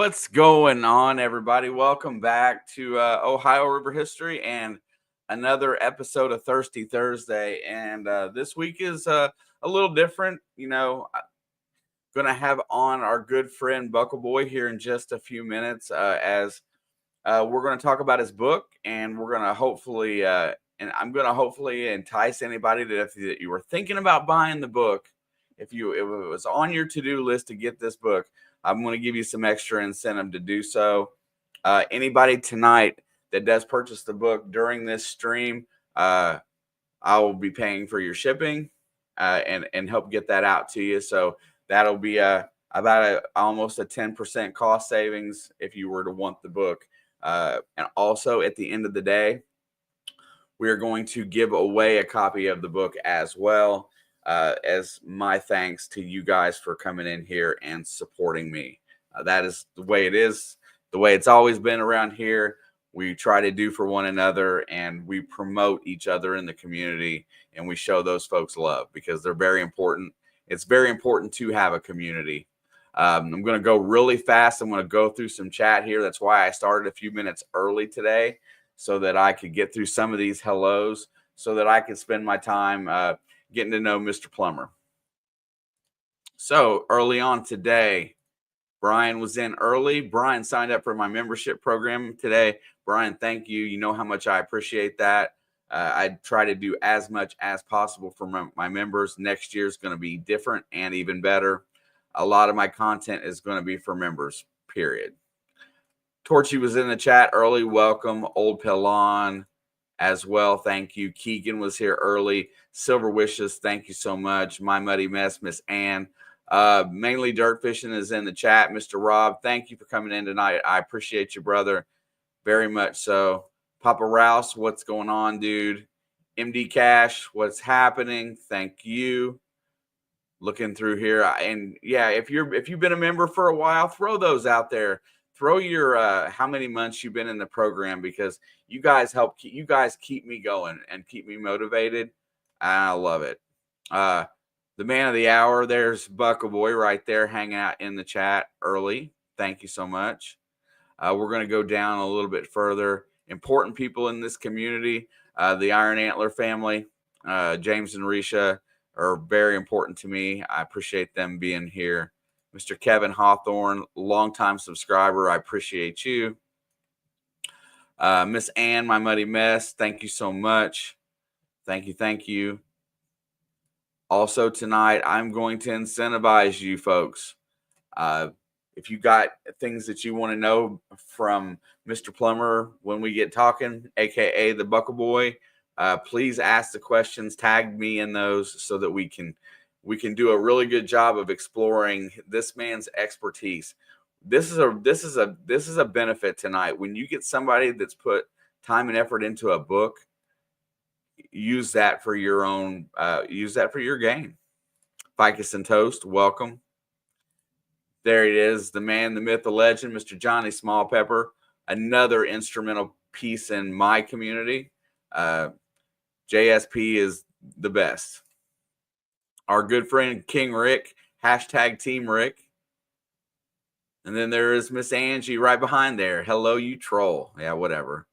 What's going on, everybody? Welcome back to Ohio River History and another episode of Thirsty Thursday. And this week is a little different. I'm going to have on our good friend Buckleboy here in just a few minutes as we're going to talk about his book, and we're going to hopefully, and I'm going to hopefully entice anybody that if you were thinking about buying the book, if it was on your to-do list to get this book, I'm going to give you some extra incentive to do so. Anybody tonight that does purchase the book during this stream, I will be paying for your shipping and help get that out to you. So that'll be almost a 10% cost savings if you were to want the book. And also at the end of the day, we are going to give away a copy of the book as well. As my thanks to you guys for coming in here and supporting me. That is the way it is, the way it's always been around here. We try to do for one another, and we promote each other in the community, and we show those folks love because they're very important. It's very important to have a community. I'm going to go really fast. I'm going to go through some chat here. That's why I started a few minutes early today, so that I could get through some of these hellos, so that I could spend my time getting to know Mr. Plummer. So early on today, Brian was in early. Brian signed up for my membership program today. Brian, thank you. You know how much I appreciate that. I try to do as much as possible for my members. Next year is going to be different and even better. A lot of my content is going to be for members, period. Torchy was in the chat early. Welcome. Old Pelon as well. Thank you. Keegan was here early. Silver Wishes, thank you so much. My Muddy Mess, Miss Ann. Mainly Dirt Fishing is in the chat. Mr. Rob, thank you for coming in tonight. I appreciate you, brother. Very much so. Papa Rouse, what's going on, dude? MD Cash, what's happening? Thank you. Looking through here. And yeah, if you've been a member for a while, throw those out there. Throw your how many months you've been in the program, because you guys keep me going and keep me motivated. I love it. The man of the hour, there's Buckleboy right there hanging out in the chat early. Thank you so much. We're going to go down a little bit further. Important people in this community, the Iron Antler family, James and Risha are very important to me. I appreciate them being here. Mr. Kevin Hawthorne, longtime subscriber. I appreciate you. Miss Ann, My Muddy Mess, thank you so much. Thank you. Also tonight, I'm going to incentivize you folks. If you got things that you want to know from Mr. Plummer when we get talking, aka the Buckleboy, please ask the questions. Tag me in those so that we can do a really good job of exploring this man's expertise. This is a benefit tonight. When you get somebody that's put time and effort into a book, use that for your own, use that for your game. Ficus and Toast, welcome. There it is, the man, the myth, the legend, Mr. Johnny Small Pepper, another instrumental piece in my community. JSP is the best. Our good friend King Rick, hashtag Team Rick. And then there is Miss Angie right behind there. Hello, you troll. Yeah, whatever.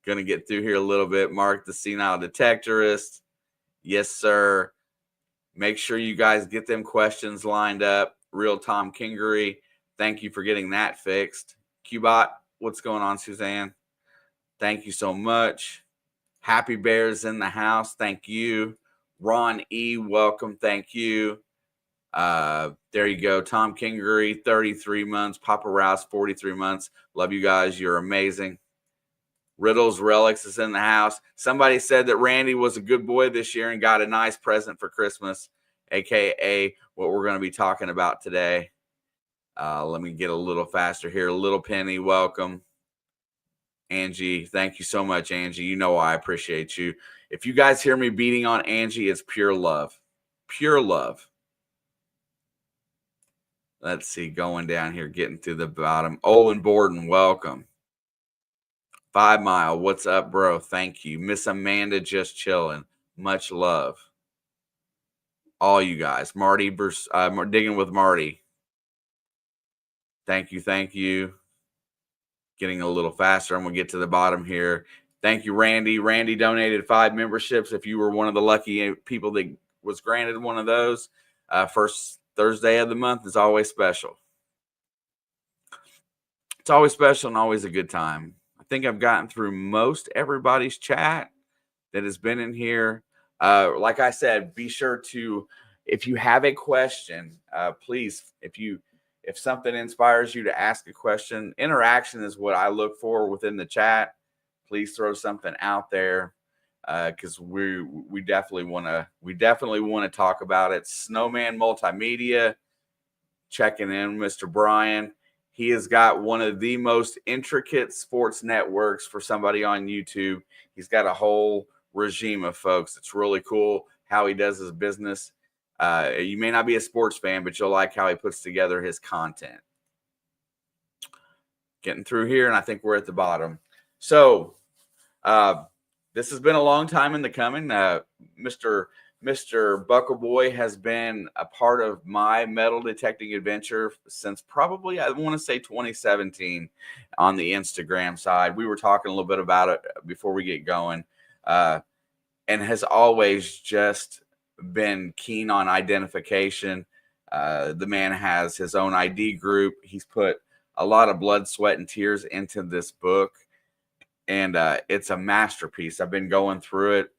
Going to get through here a little bit. Mark the Senile Detectorist. Yes, sir. Make sure you guys get them questions lined up. Real Tom Kingery, thank you for getting that fixed. Cubot, what's going on, Suzanne? Thank you so much. Happy Bears in the house. Thank you. Ron E, welcome. Thank you. There you go. Tom Kingery, 33 months. Papa Rouse, 43 months. Love you guys. You're amazing. Riddles Relics is in the house. Somebody said that Randy was a good boy this year and got a nice present for Christmas, aka what we're going to be talking about today. Let me get a little faster here. Little Penny, welcome. Angie, thank you so much, Angie. You know I appreciate you. If you guys hear me beating on Angie, it's pure love. Pure love. Let's see, going down here, getting to the bottom. Owen Borden, welcome. 5 Mile, what's up, bro? Thank you. Miss Amanda, just chilling. Much love. All you guys. Marty versus Digging with Marty. Thank you. Thank you. Getting a little faster. I'm going to get to the bottom here. Thank you, Randy. Randy donated 5 memberships. If you were one of the lucky people that was granted one of those, first Thursday of the month is always special. It's always special and always a good time. I think I've gotten through most everybody's chat that has been in here. Like I said, be sure to, if you have a question, please, if something inspires you to ask a question, interaction is what I look for within the chat. Please throw something out there, because we definitely want to talk about it. Snowman Multimedia checking in, Mr. Brian. He has got one of the most intricate sports networks for somebody on YouTube. He's got a whole regime of folks. It's really cool how he does his business. You may not be a sports fan, but you'll like how he puts together his content. Getting through here, and I think we're at the bottom. So this has been a long time in the coming. Mr. Buckleboy has been a part of my metal detecting adventure since probably, I want to say 2017 on the Instagram side. We were talking a little bit about it before we get going, and has always just been keen on identification. The man has his own ID group. He's put a lot of blood, sweat, and tears into this book, and it's a masterpiece. I've been going through it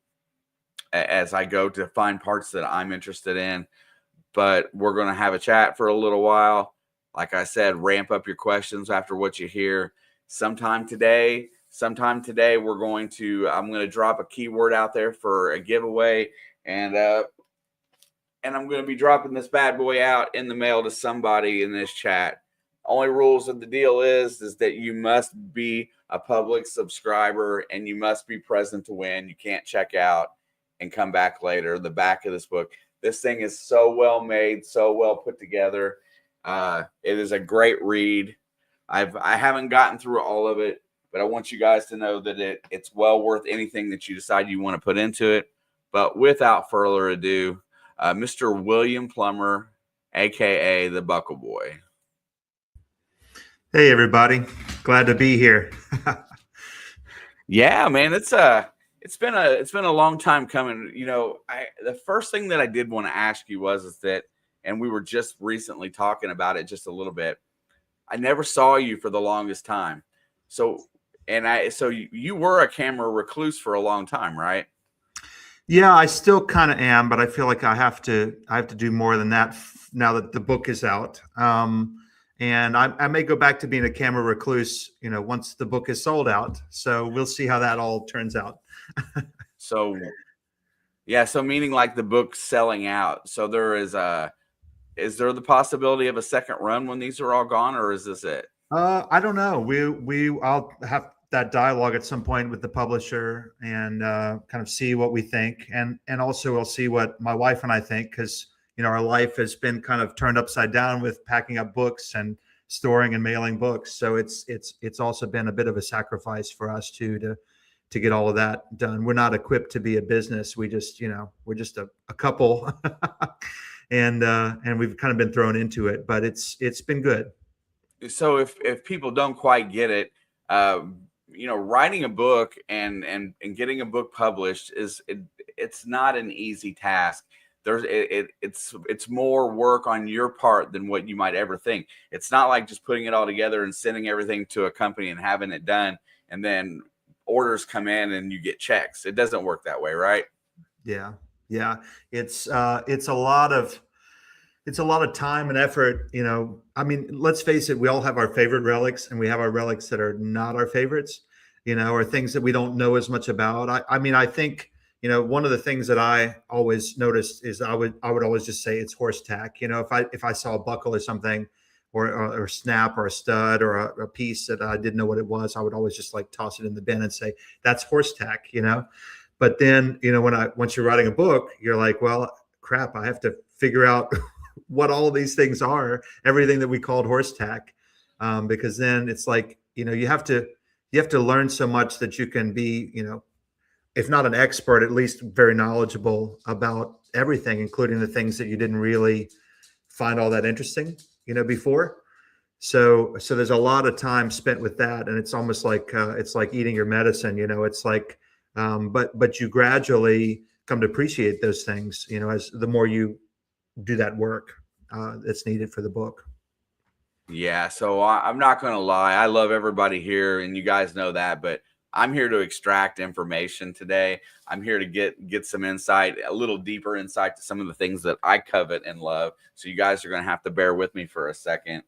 as I go to find parts that I'm interested in, but we're going to have a chat for a little while. Like I said, ramp up your questions after what you hear. Sometime today, I'm going to drop a keyword out there for a giveaway, and I'm going to be dropping this bad boy out in the mail to somebody in this chat. Only rules of the deal is that you must be a public subscriber and you must be present to win. You can't check out and come back later. The back of this book, this thing is so well made, so well put together. It is a great read. I haven't gotten through all of it, but I want you guys to know that it's well worth anything that you decide you want to put into it. But without further ado, Mr. William Plummer, aka the Buckleboy. Hey everybody, glad to be here. Yeah, man, it's been a long time coming. You know, the first thing that I did want to ask you is that, and we were just recently talking about it just a little bit. I never saw you for the longest time. So you were a camera recluse for a long time, right? Yeah, I still kind of am, but I feel like I have to do more than that now that the book is out. And I may go back to being a camera recluse, once the book is sold out. So we'll see how that all turns out. So meaning like the book's selling out. So is there the possibility of a second run when these are all gone, or is this it? I don't know. I'll have that dialogue at some point with the publisher and kind of see what we think, and also we'll see what my wife and I think, because our life has been kind of turned upside down with packing up books and storing and mailing books. So it's also been a bit of a sacrifice for us to get all of that done. We're not equipped to be a business. We just we're just a couple, and we've kind of been thrown into it, but it's been good. So if people don't quite get it, writing a book and getting a book published it's not an easy task. It's more work on your part than what you might ever think. It's not like just putting it all together and sending everything to a company and having it done, and then orders come in and you get checks. It doesn't work that way, right? Yeah. It's a lot of time and effort. I mean, let's face it, we all have our favorite relics, and we have our relics that are not our favorites, or things that we don't know as much about. I mean, I think, one of the things that I always noticed is I would always just say it's horse tack. If I saw a buckle or something, or a snap or a stud or a piece that I didn't know what it was, I would always just like toss it in the bin and say that's horse tack. But then once you're writing a book, you're like, well, crap, I have to figure out what all of these things are, everything that we called horse tack, because then it's like you have to learn so much that you can be if not an expert, at least very knowledgeable about everything, including the things that you didn't really find all that interesting, before. So there's a lot of time spent with that, and it's like eating your medicine. It's like, but you gradually come to appreciate those things. As the more you do that work that's needed for the book. Yeah, so I'm not going to lie. I love everybody here, and you guys know that. But I'm here to extract information today. I'm here to get some insight, a little deeper insight to some of the things that I covet and love. So you guys are going to have to bear with me for a second.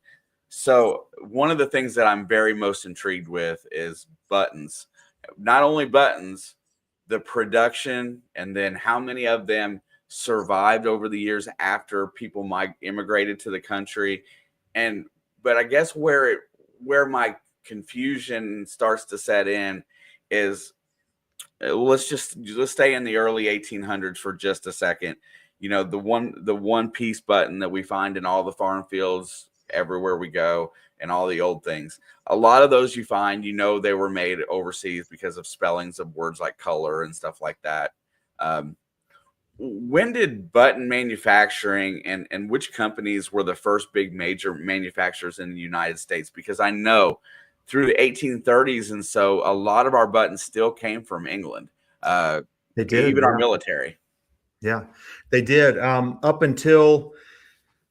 So one of the things that I'm very most intrigued with is buttons. Not only buttons, the production, and then how many of them survived over the years after people immigrated to the country. And but I guess where my confusion starts to set in is, let's stay in the early 1800s for just a second. The one piece button that we find in all the farm fields everywhere we go, and all the old things. A lot of those you find, they were made overseas because of spellings of words like color and stuff like that. Um, when did button manufacturing, and which companies were the first big major manufacturers in the United States? Because I know through the 1830s and so a lot of our buttons still came from England. Uh, They did, Even our yeah, military. yeah, they did. Up until,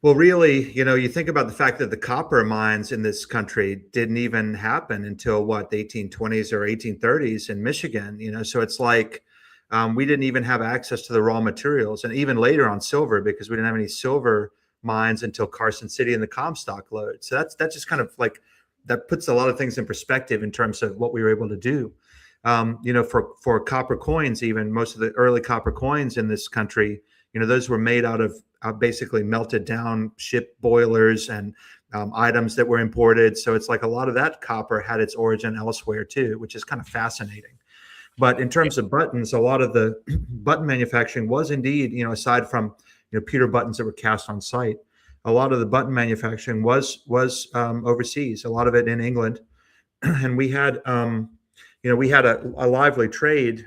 well, really, you think about the fact that the copper mines in this country didn't even happen until what, the 1820s or 1830s in Michigan. So it's like, we didn't even have access to the raw materials, and even later on silver, because we didn't have any silver mines until Carson City and the Comstock lode. So that's just kind of like, that puts a lot of things in perspective in terms of what we were able to do. For copper coins, even most of the early copper coins in this country, those were made out of basically melted down ship boilers and items that were imported. So it's like a lot of that copper had its origin elsewhere too, which is kind of fascinating. But in terms of buttons, a lot of the button manufacturing was indeed, aside from pewter buttons that were cast on site, a lot of the button manufacturing was overseas. A lot of it in England, and we had a lively trade,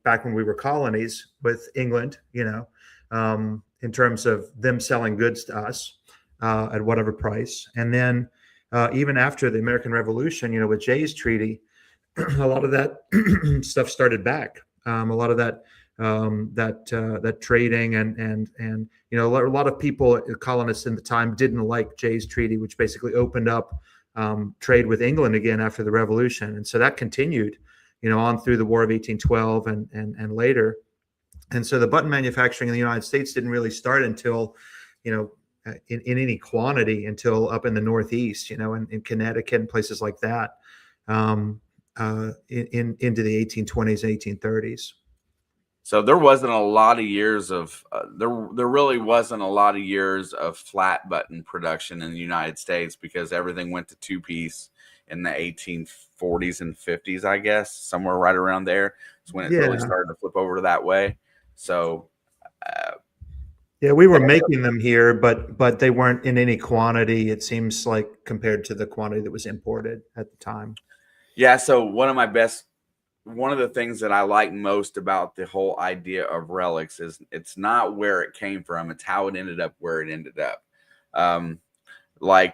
back when we were colonies with England, in terms of them selling goods to us at whatever price. And then even after the American Revolution, with Jay's Treaty, a lot of that stuff started back. A lot of that trading and a lot of people, colonists in the time, didn't like Jay's Treaty, which basically opened up trade with England again after the Revolution, and so that continued, on through the War of 1812 and later. And so the button manufacturing in the United States didn't really start until, in any quantity, until up in the Northeast, in Connecticut and places like that, into the 1820s and 1830s. So there wasn't a lot of years of there really wasn't a lot of years of flat button production in the United States, because everything went to two piece in the 1840s and 50s, I guess, somewhere right around there. It's when it really Yeah, started to flip over to that way. So yeah, we were making them here, but they weren't in any quantity. It seems like, compared to the quantity that was imported at the time. yeah, so one of the things that I like most about the whole idea of relics is it's not where it came from, it's how it ended up where it ended up. Um, I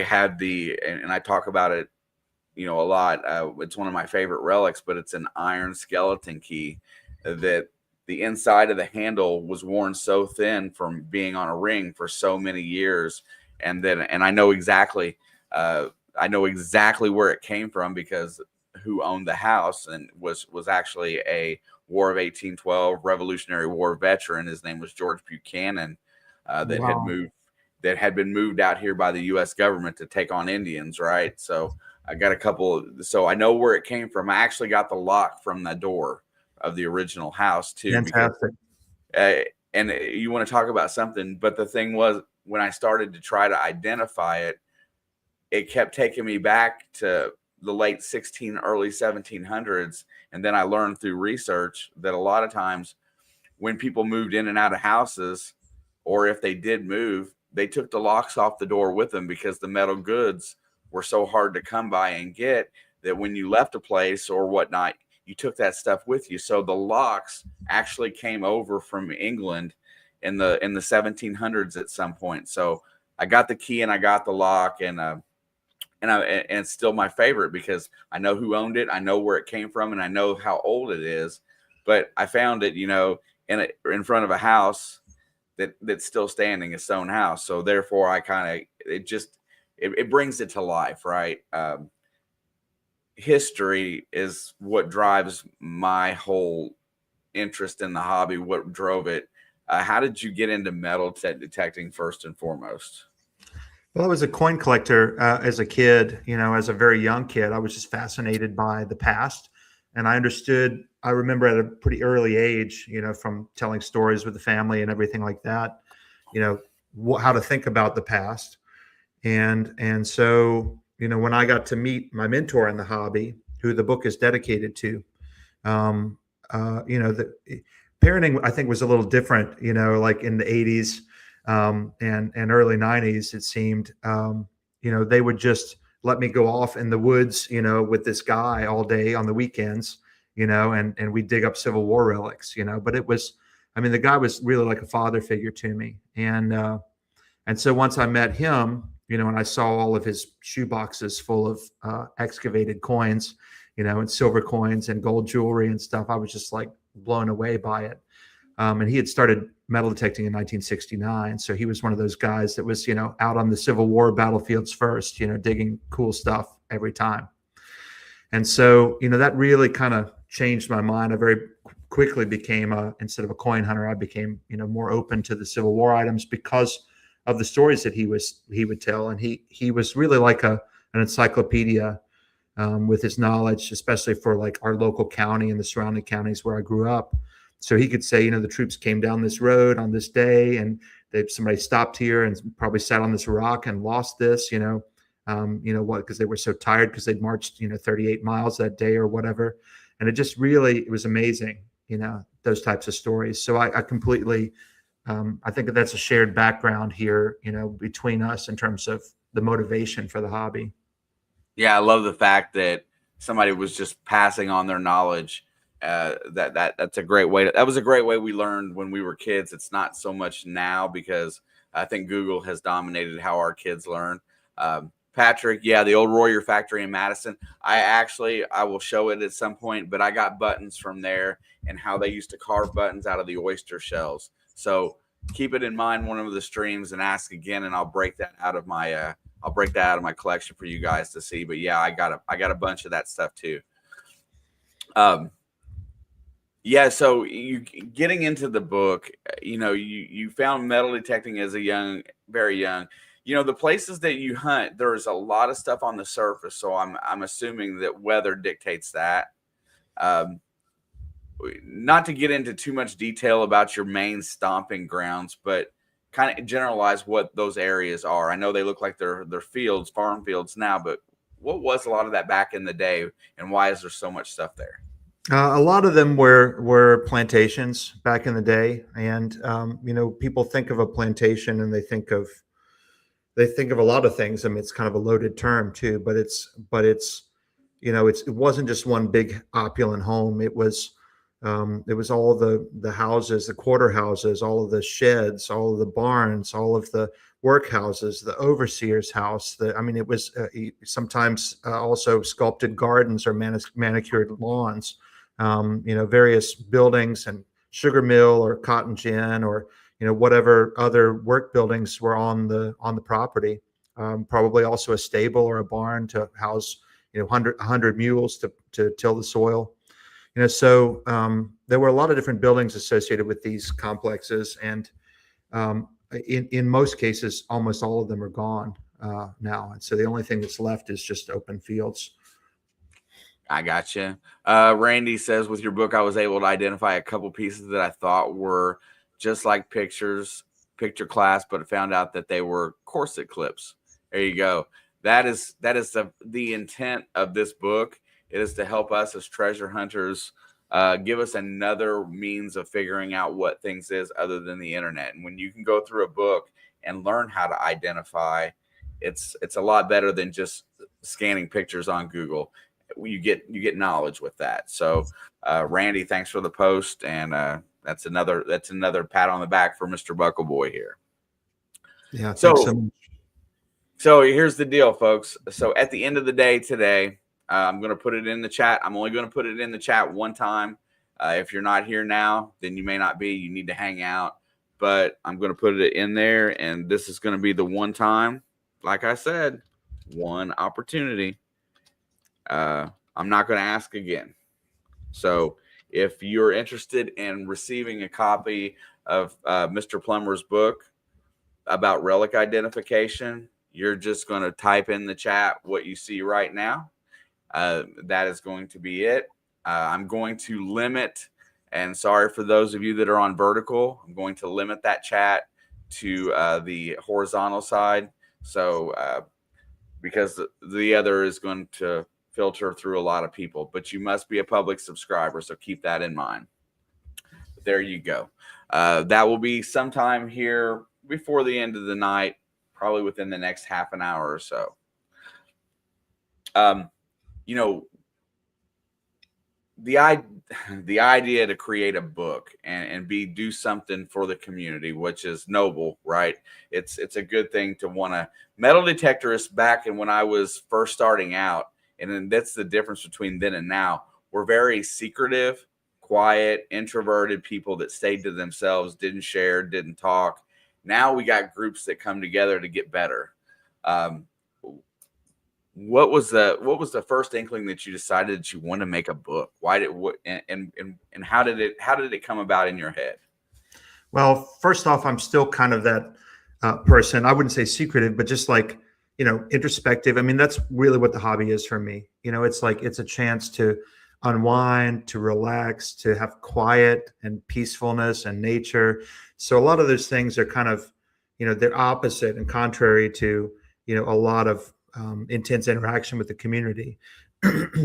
had and I talk about it, a lot. It's one of my favorite relics, but it's an iron skeleton key that the inside of the handle was worn so thin from being on a ring for so many years, and I know exactly where it came from, because who owned the house and was actually a War of 1812 Revolutionary War veteran. His name was George Buchanan, that had Wow. moved that had been moved out here by the U.S. government to take on Indians. Right, so I got a couple. So I know where it came from. I actually got the lock from the door of the original house too, because Fantastic. uh, and you want to talk about something. But the thing was, when I started to try to identify it, it kept taking me back to the late 16, early 1700s. And then I learned through research that a lot of times when people moved in and out of houses, or if they did move, they took the locks off the door with them, because the metal goods were so hard to come by and get, that when you left a place or whatnot, you took that stuff with you. So the locks actually came over from England in the 1700s at some point. So I got the key and I got the lock, and it's still my favorite because I know who owned it, I know where it came from, and I know how old it is. But I found it, in front of a house that's still standing, a stone house. So therefore, I kind of it brings it to life, right? History is what drives my whole interest in the hobby. What drove it? How did you get into metal detecting first and foremost? Well, I was a coin collector as a kid. As a very young kid, I was just fascinated by the past, and I understood. I remember at a pretty early age, from telling stories with the family and everything like that, how to think about the past, and so when I got to meet my mentor in the hobby, who the book is dedicated to, um, the parenting I think was a little different. Like in the '80s and early '90s, it seemed. They would just let me go off in the woods, with this guy all day on the weekends, and we dig up Civil War relics, But it was, I mean, the guy was really like a father figure to me, and so once I met him, and I saw all of his shoe boxes full of excavated coins, and silver coins and gold jewelry and stuff, I was just like blown away by it. And he had started metal detecting in 1969. So he was one of those guys that was, out on the Civil War battlefields first, digging cool stuff every time. And so, that really kind of changed my mind. I very quickly became instead of a coin hunter, I became, more open to the Civil War items because of the stories that he would tell. And he was really like an encyclopedia with his knowledge, especially for like our local county and the surrounding counties where I grew up. So he could say, the troops came down this road on this day, and somebody stopped here and probably sat on this rock and lost this, because they were so tired because they'd marched, 38 miles that day or whatever. And it was amazing, those types of stories. So I completely, I think that's a shared background here, between us in terms of the motivation for the hobby. Yeah, I love the fact that somebody was just passing on their knowledge. That's a great way. That was a great way we learned when we were kids. It's not so much now because I think Google has dominated how our kids learn. Patrick, yeah, the old Royer factory in Madison. I will show it at some point, but I got buttons from there and how they used to carve buttons out of the oyster shells. So keep it in mind one of the streams and ask again, and I'll break that out of my collection for you guys to see. But yeah, I got a bunch of that stuff too. Yeah, so you getting into the book, you found metal detecting as very young. The places that you hunt, there's a lot of stuff on the surface, so I'm assuming that weather dictates that. Um, Not to get into too much detail about your main stomping grounds, but kind of generalize what those areas are. I know they look like they're fields, farm fields now, but what was a lot of that back in the day, and why is there so much stuff there? A lot of them were plantations back in the day, and people think of a plantation and they think of a lot of things. I mean, it's kind of a loaded term too, but it wasn't just one big opulent home. It was all the houses, the quarter houses, all of the sheds, all of the barns, all of the workhouses, the overseer's house. It was sometimes also sculpted gardens or manicured lawns. Various buildings and sugar mill or cotton gin or whatever other work buildings were on the property. Probably also a stable or a barn to house 100 mules to till the soil. So there were a lot of different buildings associated with these complexes, and in most cases, almost all of them are gone now, and so the only thing that's left is just open fields. I gotcha. Randy says, with your book, I was able to identify a couple pieces that I thought were just like picture class, but found out that they were corset clips. There you go. That is the intent of this book. It is to help us as treasure hunters, give us another means of figuring out what things is other than the internet. And when you can go through a book and learn how to identify, it's a lot better than just scanning pictures on Google. You get knowledge with that. So Randy, thanks for the post, and that's another pat on the back for Mr. Buckleboy here. Yeah, So thanks so much. So here's the deal, folks. So at the end of the day today, I'm going to put it in the chat. I'm only going to put it in the chat one time. If you're not here now, then you may not be. You need to hang out. But I'm going to put it in there, and this is going to be the one time. Like I said, one opportunity. I'm not going to ask again. So if you're interested in receiving a copy of Mr. Plummer's book about relic identification, you're just going to type in the chat what you see right now. That is going to be it. I'm going to limit, and sorry for those of you that are on vertical, I'm going to limit that chat to the horizontal side. So because the other is going to filter through a lot of people, but you must be a public subscriber. So keep that in mind. There you go. That will be sometime here before the end of the night, probably within the next half an hour or so. You know, the idea to create a book and do something for the community, which is noble, right? It's a good thing to want to. Metal detectorists back and when I was first starting out, and then that's the difference between then and now. We're very secretive, quiet, introverted people that stayed to themselves, didn't share, didn't talk. Now we got groups that come together to get better. What was the first inkling that you decided that you want to make a book? Why did what and how did it come about in your head? Well, first off, I'm still kind of that person. I wouldn't say secretive, but just like, introspective. I mean, that's really what the hobby is for me. It's like it's a chance to unwind, to relax, to have quiet and peacefulness and nature. So a lot of those things are kind of, they're opposite and contrary to, a lot of intense interaction with the community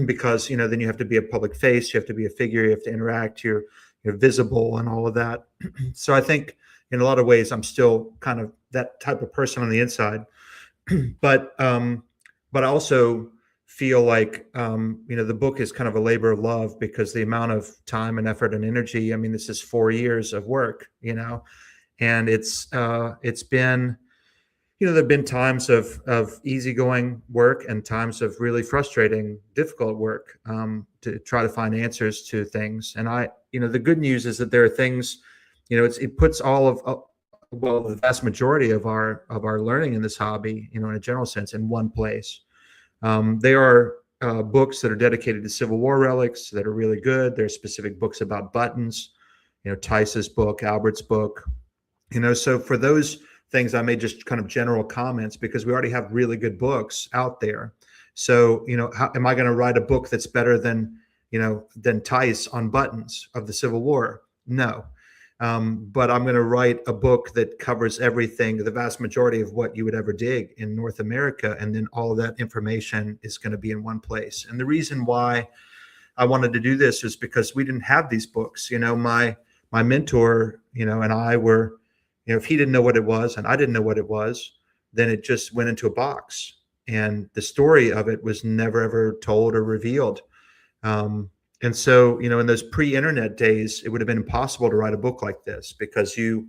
because, then you have to be a public face, you have to be a figure, you have to interact, you're visible and all of that. So I think in a lot of ways, I'm still kind of that type of person on the inside, but I also feel like, the book is kind of a labor of love because the amount of time and effort and energy, I mean, this is 4 years of work, and it's been, there've been times of easygoing work and times of really frustrating, difficult work to try to find answers to things. And the good news is that there are things, it puts all of well, the vast majority of our learning in this hobby, in a general sense, in one place. There are books that are dedicated to Civil War relics that are really good. There's specific books about buttons, Tice's book, Albert's book, so for those things, I made just kind of general comments because we already have really good books out there. So, how am I going to write a book that's better than Tice on buttons of the Civil War? No. But I'm going to write a book that covers everything, the vast majority of what you would ever dig in North America. And then all of that information is going to be in one place. And the reason why I wanted to do this is because we didn't have these books. My mentor, and I were, if he didn't know what it was and I didn't know what it was, then it just went into a box. And the story of it was never, ever told or revealed. And so, in those pre-internet days, it would have been impossible to write a book like this because you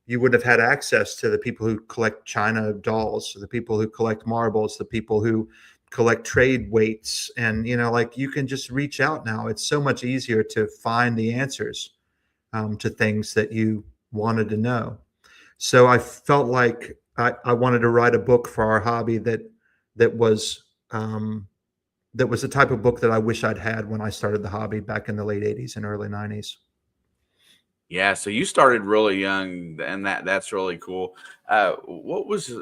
wouldn't have had access to the people who collect China dolls, the people who collect marbles, the people who collect trade weights. And, like you can just reach out now. It's so much easier to find the answers to things that you wanted to know. So I felt like I wanted to write a book for our hobby that was the type of book that I wish I'd had when I started the hobby back in the late 80s and early 90s. Yeah, so you started really young, and that's really cool. What was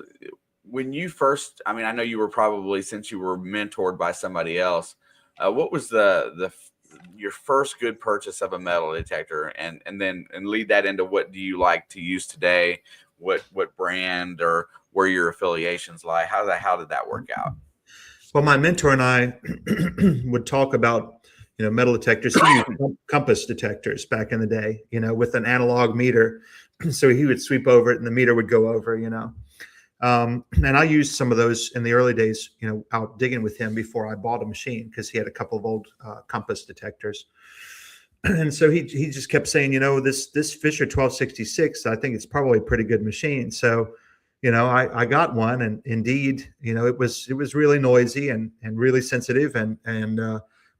when you first? I mean, I know you were probably since you were mentored by somebody else. What was your first good purchase of a metal detector, and then lead that into what do you like to use today? What brand or where your affiliations lie? How did that work out? Well, my mentor and I would talk about, metal detectors. He used compass detectors back in the day, with an analog meter. So he would sweep over it and the meter would go over, and I used some of those in the early days, out digging with him before I bought a machine because he had a couple of old compass detectors. And so he just kept saying, this Fisher 1266, I think it's probably a pretty good machine. So I got one, and indeed, it was really noisy and really sensitive,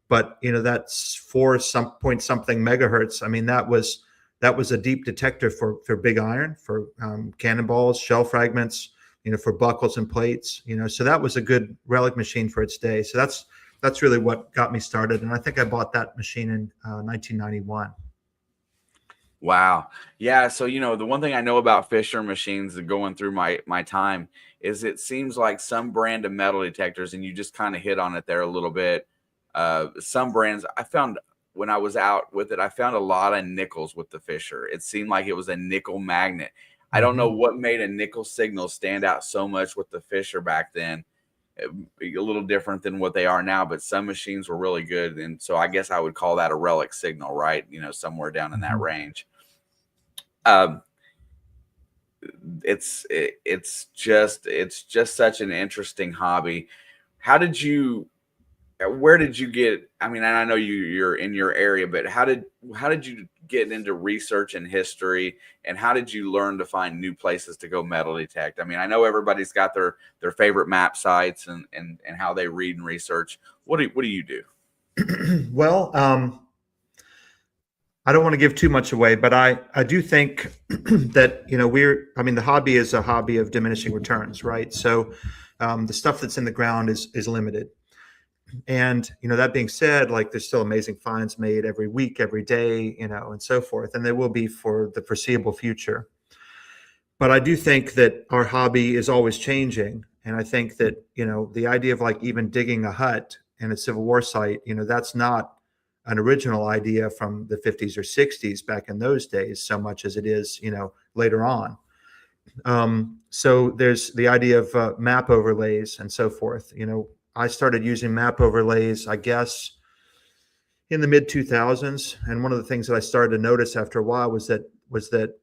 but that's for some point something megahertz. I mean, that was a deep detector for big iron, for cannonballs, shell fragments, for buckles and plates. So that was a good relic machine for its day. So that's really what got me started, and I think I bought that machine in 1991. Wow. Yeah. So, the one thing I know about Fisher machines and going through my time is it seems like some brand of metal detectors, and you just kind of hit on it there a little bit. Some brands I found when I was out with it, I found a lot of nickels with the Fisher. It seemed like it was a nickel magnet. I don't know Mhm. what made a nickel signal stand out so much with the Fisher back then. A little different than what they are now, but some machines were really good. And so I guess I would call that a relic signal, right? Somewhere down in that Mhm. range. Um, it's just such an interesting hobby. How did you where did you get, I mean, and I know you're in your area, but how did you get into research and history, and how did you learn to find new places to go metal detect? I mean, I know everybody's got their favorite map sites and how they read and research. What do you do? Well, I don't want to give too much away, but I do think that I mean, the hobby is a hobby of diminishing returns, right? So the stuff that's in the ground is limited. And that being said, like, there's still amazing finds made every week, every day, and so forth, and there will be for the foreseeable future. But I do think that our hobby is always changing, and I think that the idea of, like, even digging a hut in a Civil War site, that's not an original idea from the 50s or 60s back in those days, so much as it is later on. So there's the idea of map overlays and so forth. I started using map overlays, I guess, in the mid 2000s, and one of the things that I started to notice after a while was that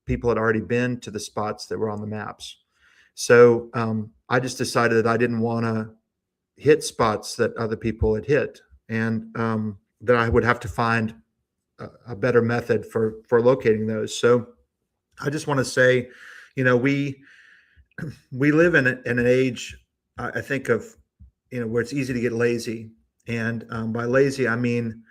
people had already been to the spots that were on the maps. So I just decided that I didn't want to hit spots that other people had hit, and that I would have to find a better method for locating those. So I just want to say, we live in an age, I think, of where it's easy to get lazy, and by lazy I mean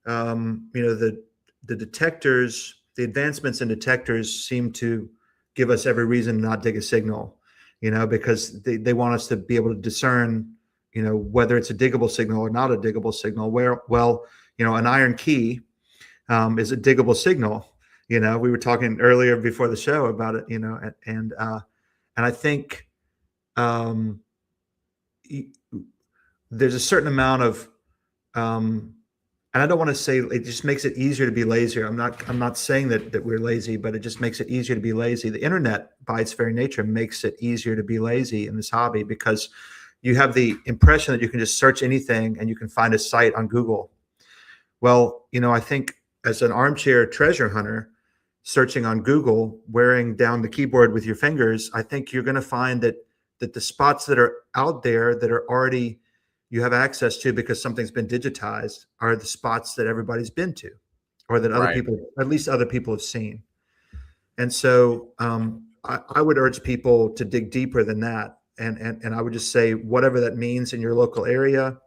the detectors, the advancements in detectors seem to give us every reason to not dig a signal, because they want us to be able to discern, whether it's a diggable signal or not a diggable signal. Where, well, an iron key is a diggable signal. We were talking earlier before the show about it, and I think um, there's a certain amount of and I don't want to say it just makes it easier to be lazier. I'm not saying that we're lazy, but it just makes it easier to be lazy. The internet, by its very nature, makes it easier to be lazy in this hobby, because you have the impression that you can just search anything and you can find a site on Google. Well, I think, as an armchair treasure hunter searching on Google, wearing down the keyboard with your fingers, I think you're going to find that the spots that are out there that are already you have access to because something's been digitized are the spots that everybody's been to, or that other Right. people, at least other people, have seen. And so I would urge people to dig deeper than that. And I would just say, whatever that means in your local area,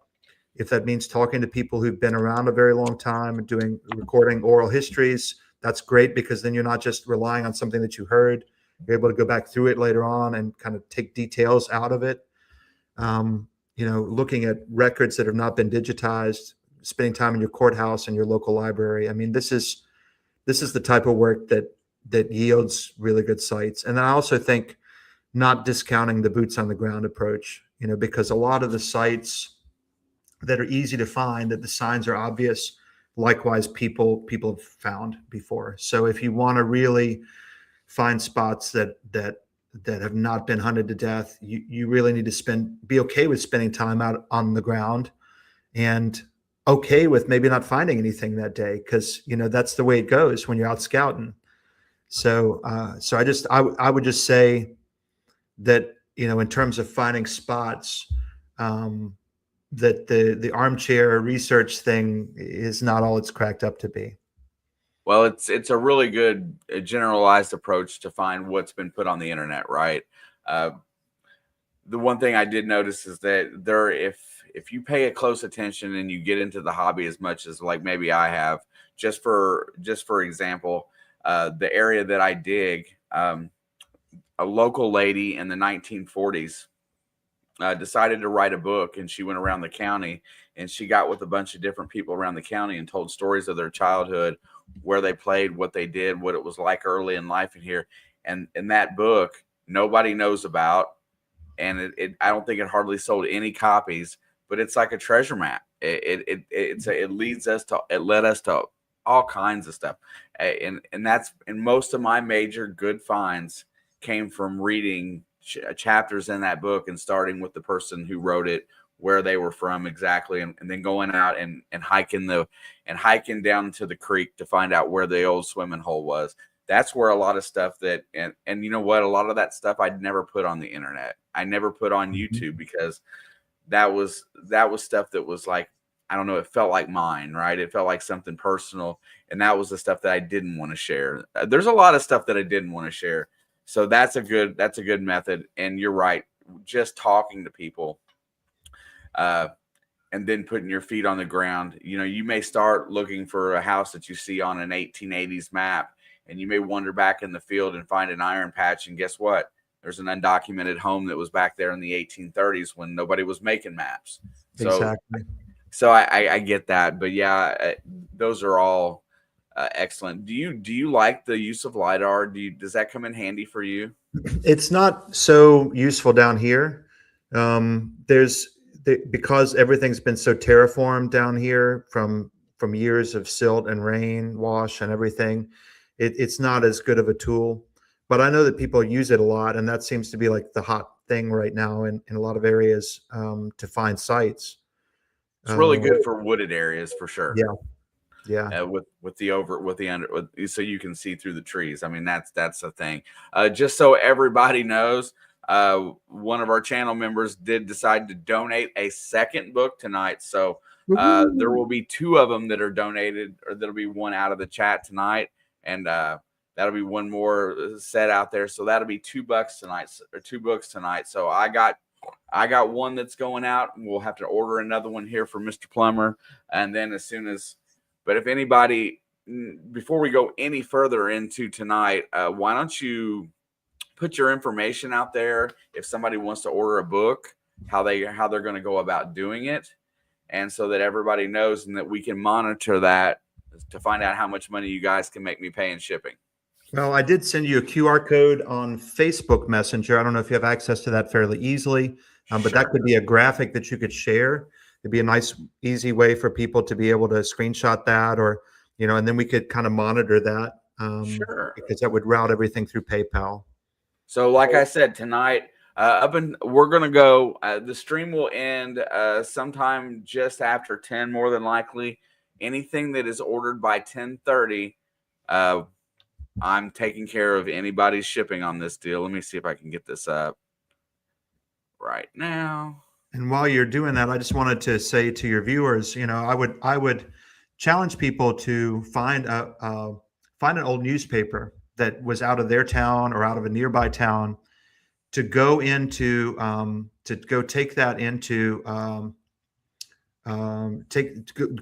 if that means talking to people who've been around a very long time and recording oral histories, that's great, because then you're not just relying on something that you heard. You're able to go back through it later on and kind of take details out of it. Looking at records that have not been digitized, spending time in your courthouse and your local library. I mean, this is the type of work that yields really good sites. And then I also think, not discounting the boots on the ground approach, because a lot of the sites that are easy to find, that the signs are obvious, likewise people have found before. So if you want to really find spots that have not been hunted to death, you really need to be okay with spending time out on the ground, and okay with maybe not finding anything that day, because that's the way it goes when you're out scouting. So I would just say that, in terms of finding spots, um, that the armchair research thing is not all it's cracked up to be. Well, it's a really good generalized approach to find what's been put on the internet, right? Uh, the one thing I did notice is that if you pay a close attention and you get into the hobby as much as like maybe I have, just for example, the area that I dig, a local lady in the 1940s decided to write a book, and she went around the county and she got with a bunch of different people around the county and told stories of their childhood, where they played, what they did, what it was like early in life in here. And in that book, nobody knows about, and I don't think it hardly sold any copies, but it's like a treasure map. It leads us to, it led us to all kinds of stuff. And that's, and most of my major good finds came from reading chapters in that book and starting with the person who wrote it, where they were from exactly, and then going out and hiking down to the creek to find out where the old swimming hole was. That's where a lot of stuff that, and you know what, a lot of that stuff I'd never put on the internet. I never put on Mhm. YouTube, because that was stuff that was like, I don't know, it felt like mine, right? It felt like something personal, and that was the stuff that I didn't want to share. There's a lot of stuff that I didn't want to share. So that's a good method. And you're right, just talking to people, uh and then putting your feet on the ground. You may start looking for a house that you see on an 1880s map, and you may wander back in the field and find an iron patch. And guess what? There's an undocumented home that was back there in the 1830s when nobody was making maps. So, Exactly. so I get that, but yeah, those are all excellent. Do you like the use of lidar? Does that come in handy for you? It's not so useful down here. Because everything's been so terraformed down here from years of silt and rain wash and everything. It's not as good of a tool, but I know that people use it a lot, and that seems to be like the hot thing right now in a lot of areas, to find sites. It's really Uh, good for wooded areas for sure. yeah, yeah. With the over with the under so you can see through the trees. I mean, that's the thing. Just so everybody knows, one of our channel members did decide to donate a second book tonight. So there Woohoo! will be two of them that are donated, or there'll be one out of the chat tonight, and that'll be one more set out there. So that'll be $2 tonight, or two books tonight. So I got one that's going out, and we'll have to order another one here for Mr. Plummer. And then as soon as, but if anybody, before we go any further into tonight, why don't you put your information out there if somebody wants to order a book, how they're going to go about doing it, and so that everybody knows, and that we can monitor that to find out how much money you guys can make me pay in shipping. Well, I did send you a QR code on Facebook Messenger. I don't know if you have access to that fairly easily, but that Sure. could be a graphic that you could share. It'd be a nice, easy way for people to be able to screenshot that, or and then we could kind of monitor that, Sure. because that would route everything through PayPal. So, like I said, tonight, we're gonna go. The stream will end sometime just after 10, more than likely. Anything that is ordered by 10:30, uh, I'm taking care of anybody's shipping on this deal. Let me see if I can get this up right now. And while you're doing that, I just wanted to say to your viewers, I would challenge people to find an old newspaper that was out of their town or out of a nearby town, to go take that into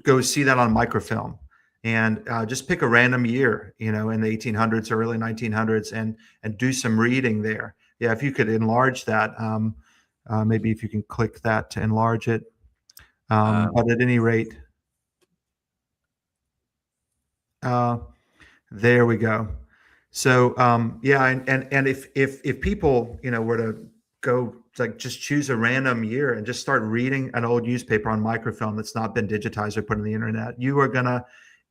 go see that on microfilm, and just pick a random year, in the 1800s or early 1900s, and do some reading there. Yeah, if you could enlarge that, maybe if you can click that to enlarge it. Um, But at any rate, uh, there we go. So yeah, and if people were to go, like, just choose a random year and just start reading an old newspaper on microfilm that's not been digitized or put on the internet,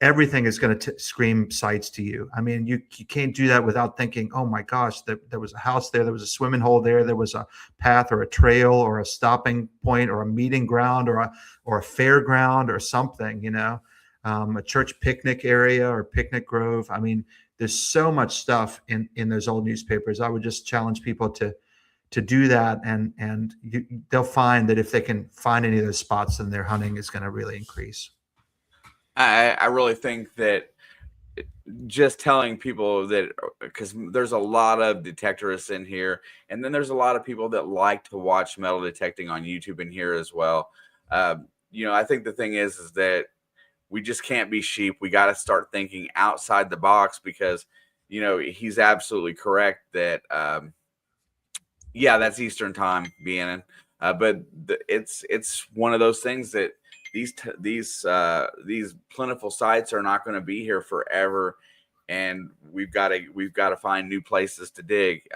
everything is gonna scream sights to you. I mean, you can't do that without thinking, oh my gosh, there was a house there was a swimming hole there was a path or a trail or a stopping point or a meeting ground or a fairground or something, a church picnic area or picnic grove. I mean, there's so much stuff in those old newspapers. I would just challenge people to do that, and they'll find that if they can find any of those spots, then their hunting is going to really increase. I really think that just telling people that, because there's a lot of detectorists in here, and then there's a lot of people that like to watch metal detecting on YouTube in here as well. I think the thing is that we just can't be sheep. We got to start thinking outside the box, because he's absolutely correct that yeah, that's Eastern time, Vienna. But it's one of those things that these plentiful sites are not going to be here forever, and we've got to find new places to dig.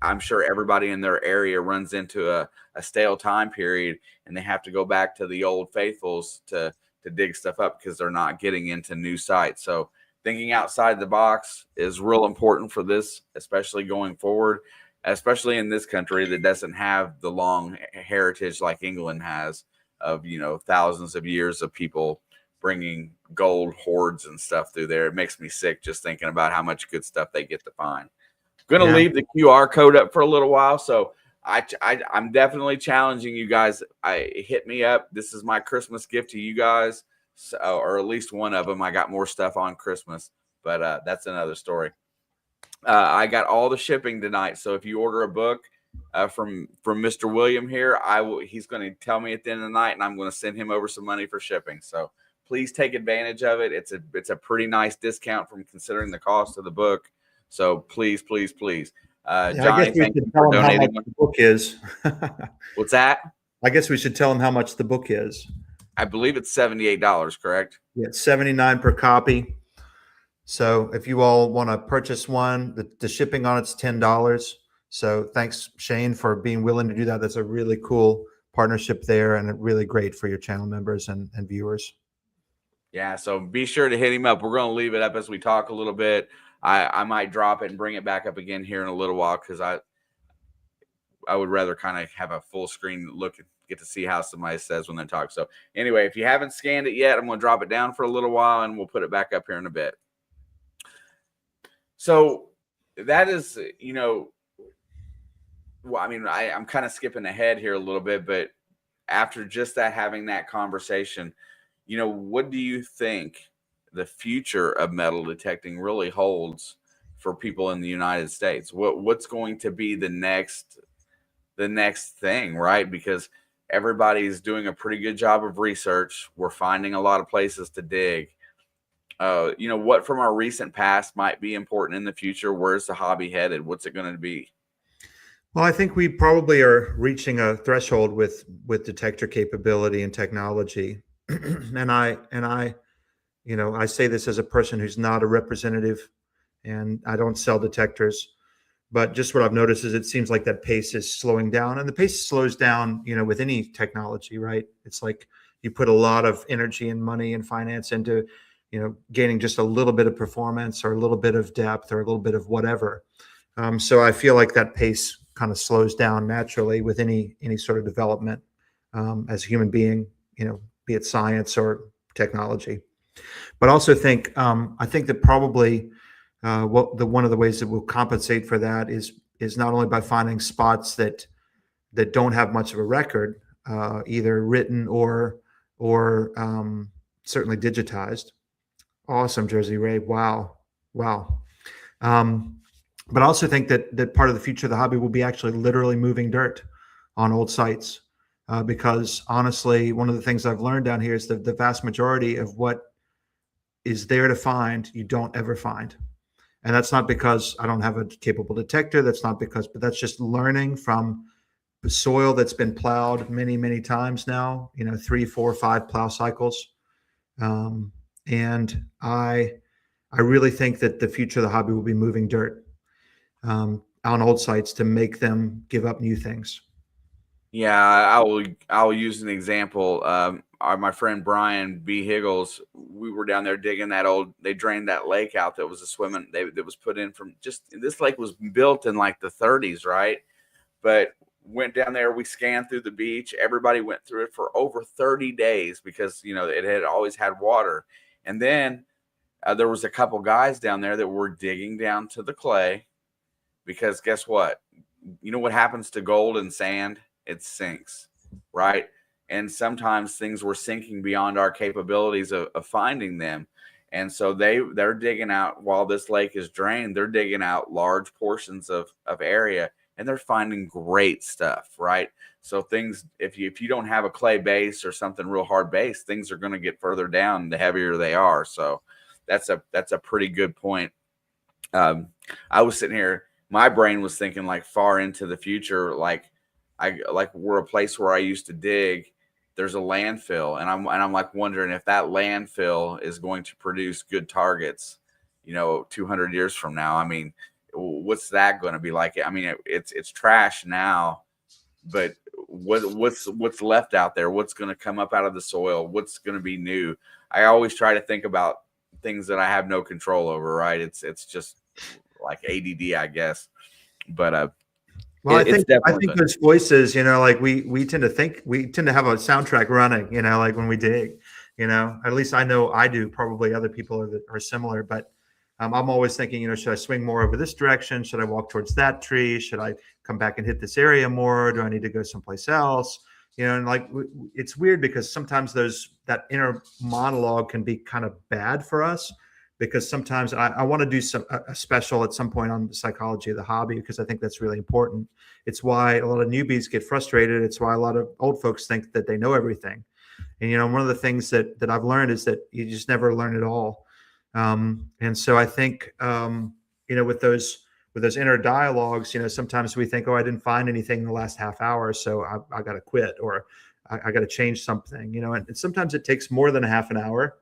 I'm sure everybody in their area runs into a stale time period, and they have to go back to the old faithfuls to dig stuff up, because they're not getting into new sites. So thinking outside the box is real important for this, especially going forward, especially in this country that doesn't have the long heritage like England has, of thousands of years of people bringing gold hoards and stuff through there. It makes me sick just thinking about how much good stuff they get to find. Going to Yeah. leave the QR code up for a little while, so I'm definitely challenging you guys. Hit me up. This is my Christmas gift to you guys, so, or at least one of them. I got more stuff on Christmas, but that's another story. I got all the shipping tonight, so if you order a book from Mr. William here, he's going to tell me at the end of the night, and I'm going to send him over some money for shipping. So please take advantage of it. It's a pretty nice discount from considering the cost of the book. So please, please, please. Yeah, I guess Johnny, we thank should you tell for them how much donating. the book is. What's that? I guess we should tell them how much the book is. I believe it's $78, correct? Yeah, it's $79 per copy. So if you all want to purchase one, the shipping on it's $10. So thanks, Shane, for being willing to do that. That's a really cool partnership there, and really great for your channel members and viewers. Yeah, so be sure to hit him up. We're going to leave it up as we talk a little bit. I might drop it and bring it back up again here in a little while, because I would rather kind of have a full screen look and get to see how somebody says when they talk. So anyway, if you haven't scanned it yet, I'm going to drop it down for a little while, and we'll put it back up here in a bit. So that is, well, I mean, I'm kind of skipping ahead here a little bit, but after just having that conversation, what do you think the future of metal detecting really holds for people in the United States? What's going to be the next thing, right? Because everybody's doing a pretty good job of research. We're finding a lot of places to dig. What from our recent past might be important in the future? Where's the hobby headed? What's it going to be? Well, I think we probably are reaching a threshold with detector capability and technology. and I I say this as a person who's not a representative, and I don't sell detectors, but just what I've noticed is it seems like that pace is slowing down, and the pace slows down, with any technology, right? It's like you put a lot of energy and money and finance into, gaining just a little bit of performance or a little bit of depth or a little bit of whatever. So I feel like that pace kind of slows down naturally with any sort of development, as a human being, be it science or technology. But also I think that probably one of the ways that we'll compensate for that is not only by finding spots that don't have much of a record, either written or certainly digitized. Awesome, Jersey Ray. Wow, wow. But I also think that part of the future of the hobby will be actually literally moving dirt on old sites, because honestly, one of the things I've learned down here is that the vast majority of what is there to find, you don't ever find. And that's not because I don't have a capable detector. That's not because, but that's just learning from the soil that's been plowed many, many times now, 3, 4, 5 plow cycles. And I really think that the future of the hobby will be moving dirt on old sites to make them give up new things. Yeah, I will use an example. My friend Brian B. Higgles, we were down there digging they drained that lake out that was a swimming, that was put in from this lake was built in like the 30s, right? But went down there, we scanned through the beach. Everybody went through it for over 30 days because, it had always had water. And then there was a couple guys down there that were digging down to the clay, because guess what? You know what happens to gold and sand? It sinks, right? And sometimes things were sinking beyond our capabilities of finding them. And so they're digging out while this lake is drained. They're digging out large portions of area, and they're finding great stuff, right? So things, if you don't have a clay base or something real hard base, things are going to get further down the heavier they are. So that's a pretty good point. I was sitting here, my brain was thinking like far into the future, like we're a place where I used to dig. There's a landfill, and I'm like wondering if that landfill is going to produce good targets, 200 years from now. I mean, what's that going to be like? I mean, it's trash now, but what's left out there? What's going to come up out of the soil? What's going to be new? I always try to think about things that I have no control over. Right? It's just like ADD, I guess. But Well, it's I definitely think fun. those voices, like we tend to have a soundtrack running, like when we dig, at least I know I do. Probably other people are similar, but I'm always thinking, should I swing more over this direction? Should I walk towards that tree? Should I come back and hit this area more? Do I need to go someplace else? And like it's weird because sometimes that inner monologue can be kind of bad for us, because sometimes I want to do a special at some point on the psychology of the hobby, because I think that's really important. It's why a lot of newbies get frustrated. It's why a lot of old folks think that they know everything. And one of the things that I've learned is that you just never learn it all. And so I think with those inner dialogues, sometimes we think, oh, I didn't find anything in the last half hour, so I got to quit, or I got to change something. And sometimes it takes more than a half an hour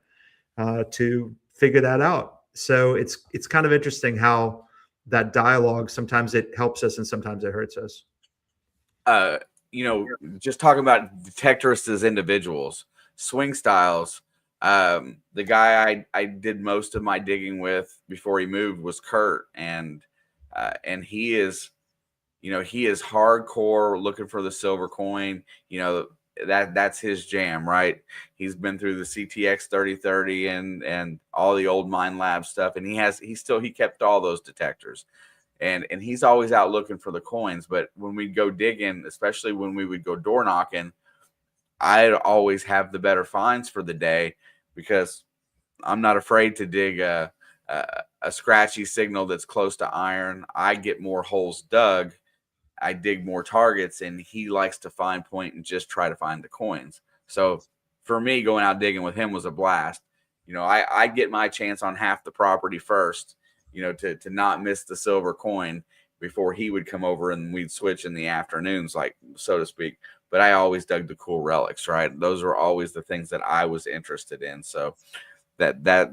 to figure that out. So it's kind of interesting how that dialogue, sometimes it helps us and sometimes it hurts us. uh, just talking about detectorists as individuals, swing styles. The guy I did most of my digging with before he moved was Kurt, and he is hardcore looking for the silver coin. That's his jam, right? He's been through the CTX 3030 and all the old Mine Lab stuff, and he kept all those detectors. And he's always out looking for the coins. But when we go digging, especially when we would go door knocking, I'd always have the better finds for the day, because I'm not afraid to dig a scratchy signal that's close to iron. I get more holes dug, I dig more targets, and he likes to find point and just try to find the coins. So for me, going out digging with him was a blast. I get my chance on half the property first, to not miss the silver coin before he would come over, and we'd switch in the afternoons, like, so to speak. But I always dug the cool relics, right? Those were always the things that I was interested in. So that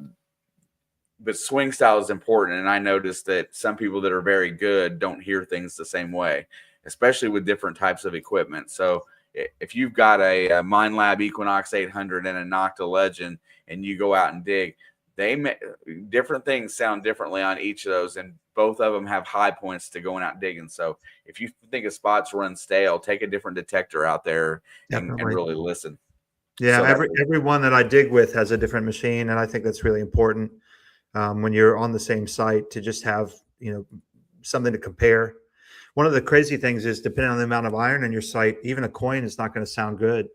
but swing style is important, and I noticed that some people that are very good don't hear things the same way, especially with different types of equipment. So if you've got a Mine Lab Equinox 800 and a Nocta Legend, and you go out and dig, different things sound differently on each of those, and both of them have high points to going out digging. So if you think a spot's run stale, take a different detector out there and Definitely. really listen. Yeah. So Every one that I dig with has a different machine. And I think that's really important, when you're on the same site, to just have, something to compare. One of the crazy things is, depending on the amount of iron in your site, even a coin is not going to sound good.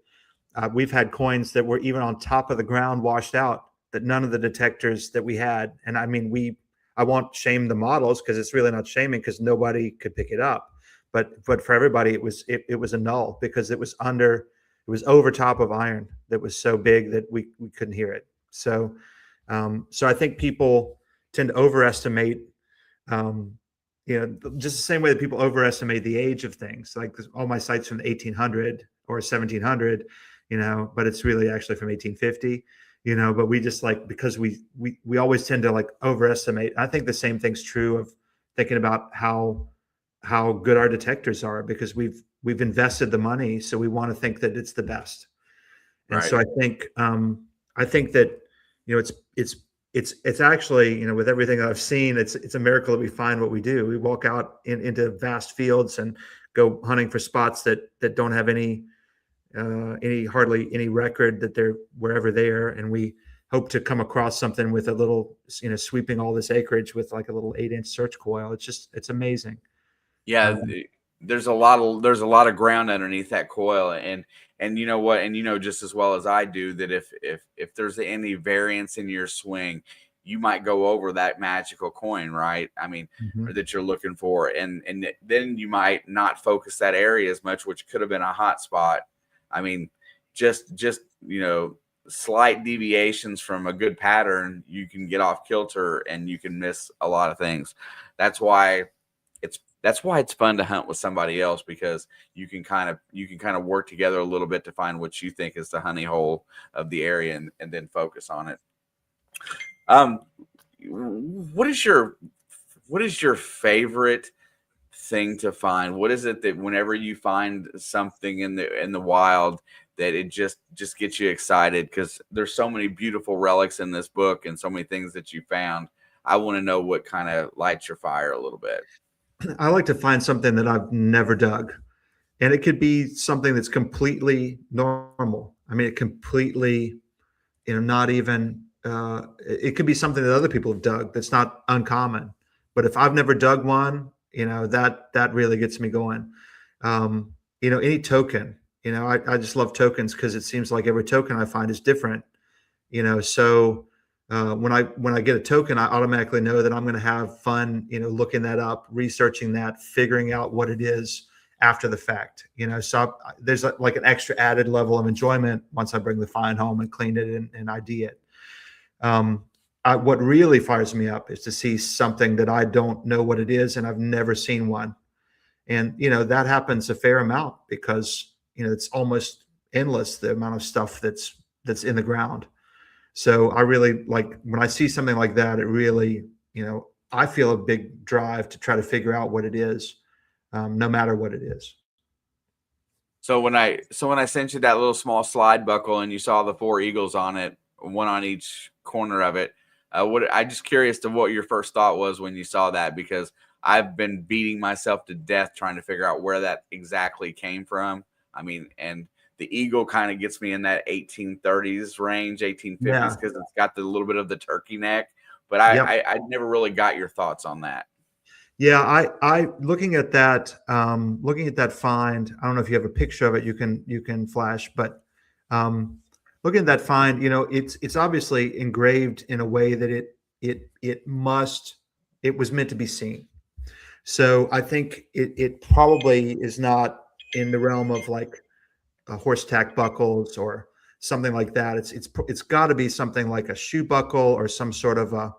We've had coins that were even on top of the ground washed out, that none of the detectors that we had. And I mean, I won't shame the models, because it's really not shaming, because nobody could pick it up. But for everybody, it was a null, because it was over top of iron that was so big that we couldn't hear it. So I think people tend to overestimate, just the same way that people overestimate the age of things. Like, all my sites from the 1800 or 1700, but it's really actually from 1850, but we just, like, because we always tend to, like, overestimate. I think the same thing's true of thinking about how good our detectors are, because we've invested the money, so we want to think that it's the best. And right. so I think that, it's actually, with everything that I've seen, it's a miracle that we find what we do. We walk out into vast fields and go hunting for spots that don't have hardly any record that they're wherever they are, and we hope to come across something with a little, sweeping all this acreage with, like, a little 8-inch search coil. It's amazing. Yeah, there's a lot of ground underneath that coil, and you know what, and you know just as well as I do that if there's any variance in your swing, you might go over that magical coin, right? I mean, Mhm. or that you're looking for, and then you might not focus that area as much, which could have been a hot spot. I mean, just slight deviations from a good pattern, you can get off kilter and you can miss a lot of things. That's why it's fun to hunt with somebody else, because you can kind of work together a little bit to find what you think is the honey hole of the area, and then focus on it. Um, what is your favorite thing to find? What is it that whenever you find something in the wild that it just gets you excited? Because there's so many beautiful relics in this book and so many things that you found. I want to know what kind of lights your fire a little bit. I like to find something that I've never dug, and it could be something that's completely normal. I mean, it completely, not even. It could be something that other people have dug that's not uncommon. But if I've never dug one, that really gets me going. Any token. I just love tokens because it seems like every token I find is different. So when I get a token, I automatically know that I'm going to have fun, looking that up, researching that, figuring out what it is after the fact. So there's like an extra added level of enjoyment once I bring the find home and clean it and ID it. What really fires me up is to see something that I don't know what it is and I've never seen one. And that happens a fair amount because it's almost endless, the amount of stuff that's in the ground. So I really like when I see something like that. It really, I feel a big drive to try to figure out what it is, no matter what it is. So when I sent you that little small slide buckle and you saw the four eagles on it, one on each corner of it, what I just curious to what your first thought was when you saw that, because I've been beating myself to death trying to figure out where that exactly came from. I mean, and the eagle kind of gets me in that 1830s range, 1850s, Yeah. because it's got the little bit of the turkey neck. But I, Yep. I I never really got your thoughts on that. Yeah. I looking at that find. I don't know if you have a picture of it. You can flash, but um, looking at that find, it's obviously engraved in a way that it was meant to be seen. So I think it probably is not in the realm of like horse tack buckles or something like that. It's got to be something like a shoe buckle or some sort of a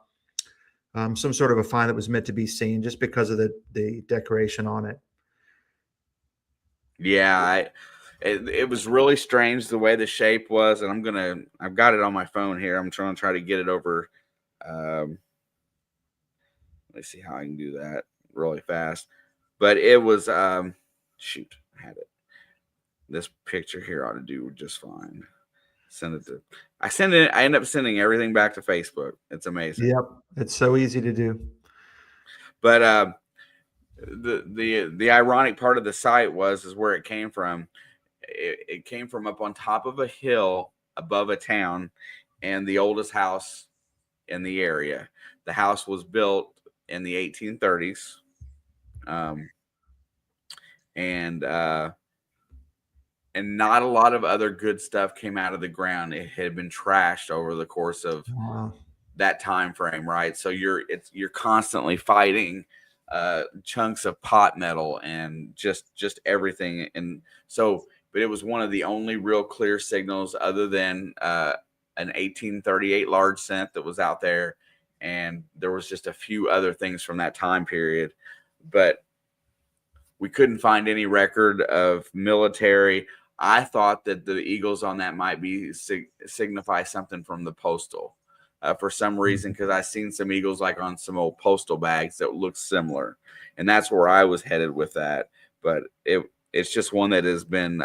find that was meant to be seen, just because of the decoration on it. Yeah, it was really strange the way the shape was, and I've got it on my phone here. I'm trying to get it over. Um, let's see how I can do that really fast. But it was shoot, I had it. This picture here ought to do just fine. Send it to. I end up sending everything back to Facebook. It's amazing. Yep, it's so easy to do. But the ironic part of the site is where it came from. It came from up on top of a hill above a town, and the oldest house in the area. The house was built in the 1830s, um, and not a lot of other good stuff came out of the ground. It had been trashed over the course of Wow. that time frame, right? So you're constantly fighting chunks of pot metal and just everything. And so, but it was one of the only real clear signals, other than an 1838 large cent that was out there, and there was just a few other things from that time period, but we couldn't find any record of military. I thought that the eagles on that might be signify something from the postal, for some reason, because I seen some eagles like on some old postal bags that look similar, and that's where I was headed with that. But it's just one that has been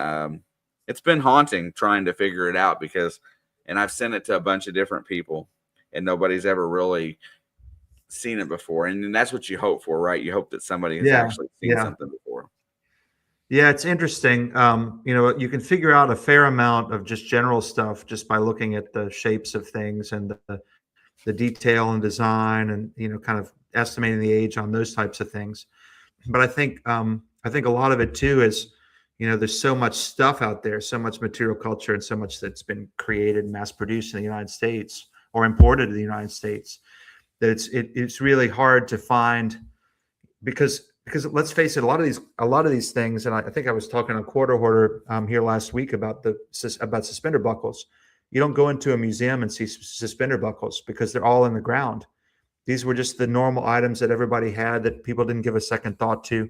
it's been haunting trying to figure it out, because, and I've sent it to a bunch of different people, and nobody's ever really seen it before, and that's what you hope for, right? You hope that somebody has Yeah. actually seen Yeah. something before. Yeah, it's interesting. You can figure out a fair amount of just general stuff just by looking at the shapes of things and the detail and design and kind of estimating the age on those types of things. But I think I think a lot of it too is, there's so much stuff out there, so much material culture, and so much that's been created, mass produced in the United States or imported to the United States, that it's really hard to find, because let's face it, a lot of these things, and I think I was talking on Quarter Hoarder here last week about about suspender buckles. You don't go into a museum and see suspender buckles because they're all in the ground. These were just the normal items that everybody had that people didn't give a second thought to.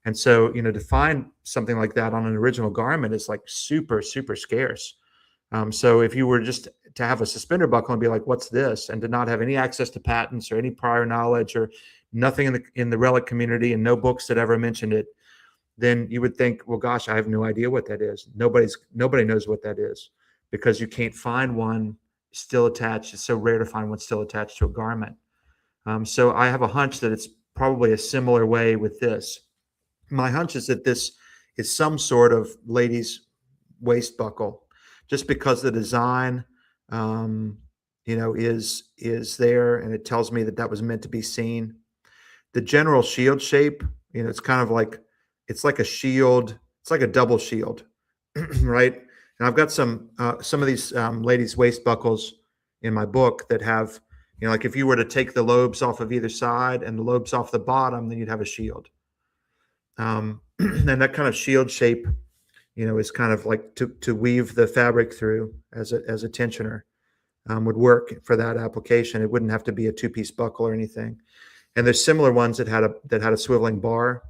And so, to find something like that on an original garment is like super, super scarce. So if you were just to have a suspender buckle and be like, "What's this?" and to not have any access to patents or any prior knowledge or nothing in the relic community and no books that ever mentioned it, then you would think, "Well, gosh, I have no idea what that is." Nobody knows what that is because you can't find one still attached. It's so rare to find one still attached to a garment. So I have a hunch that it's probably a similar way with this. My hunch is that this is some sort of ladies' waist buckle, just because the design, is there, and it tells me that that was meant to be seen. The general shield shape, it's kind of like it's like a shield. It's like a double shield, right? And I've got some of these ladies' waist buckles in my book that have, like if you were to take the lobes off of either side and the lobes off the bottom, then you'd have a shield. And that kind of shield shape, is kind of like to weave the fabric through as a tensioner, would work for that application. It wouldn't have to be a two-piece buckle or anything. And there's similar ones that had a swiveling bar,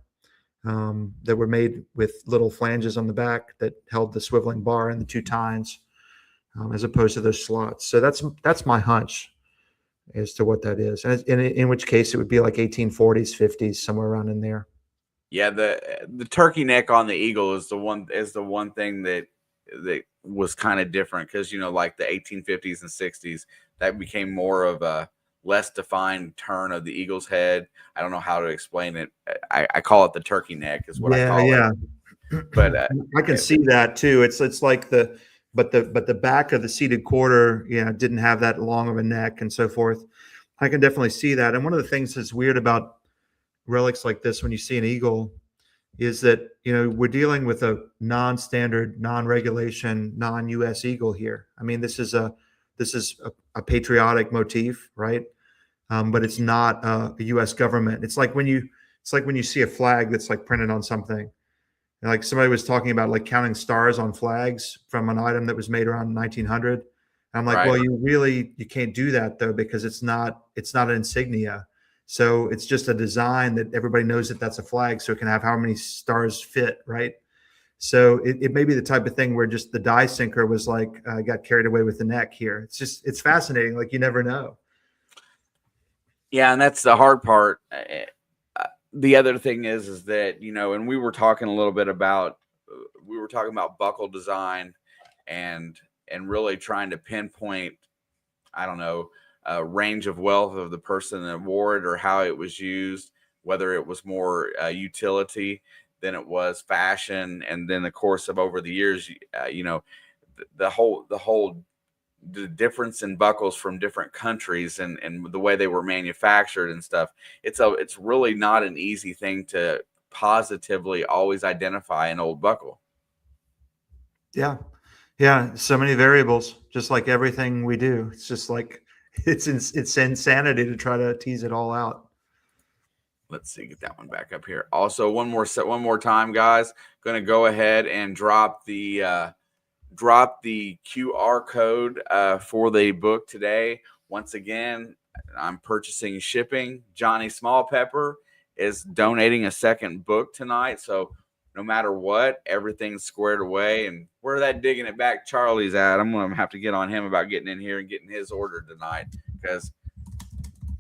that were made with little flanges on the back that held the swiveling bar and the two tines, as opposed to those slots. So that's my hunch as to what that is, and in which case it would be like 1840s, 50s, somewhere around in there. Yeah, the turkey neck on the eagle is the one thing that was kind of different, because like the 1850s and 60s, that became more of a less defined turn of the eagle's head. I don't know how to explain it. I call it the turkey neck is what I call it. But I can see that too. It's like the back of the seated quarter, didn't have that long of a neck and so forth. I can definitely see that. And one of the things that's weird about relics like this, when you see an eagle, is that we're dealing with a non-standard, non-regulation, non-U.S. eagle here. I mean, this is a patriotic motif, right? But it's not a U.S. government. It's like when you see a flag that's like printed on something. And like somebody was talking about like counting stars on flags from an item that was made around 1900. And I'm like, right. Well, you can't do that though, because it's not an insignia. So it's just a design that everybody knows that that's a flag, so it can have how many stars fit, right? So it may be the type of thing where just the die sinker was like, got carried away with the neck here. It's fascinating. Like, you never know. Yeah, and that's the hard part. The other thing is that, and we were talking a little bit about, buckle design and really trying to pinpoint, I don't know, range of wealth of the person that wore it, or how it was used, whether it was more utility than it was fashion. And then, of course, of over the years, the whole the difference in buckles from different countries, and the way they were manufactured and stuff. It's really not an easy thing to positively always identify an old buckle. Yeah. Yeah. So many variables, just like everything we do. It's just like, it's insanity to try to tease it all out. Let's see, get that one back up here. Also, one more time, guys. Going to go ahead and drop the QR code for the book today. Once again, I'm purchasing shipping. Johnny Smallpepper is donating a second book tonight, so no matter what, everything's squared away. And where that digging it back Charlie's at, I'm gonna have to get on him about getting in here and getting his order tonight, because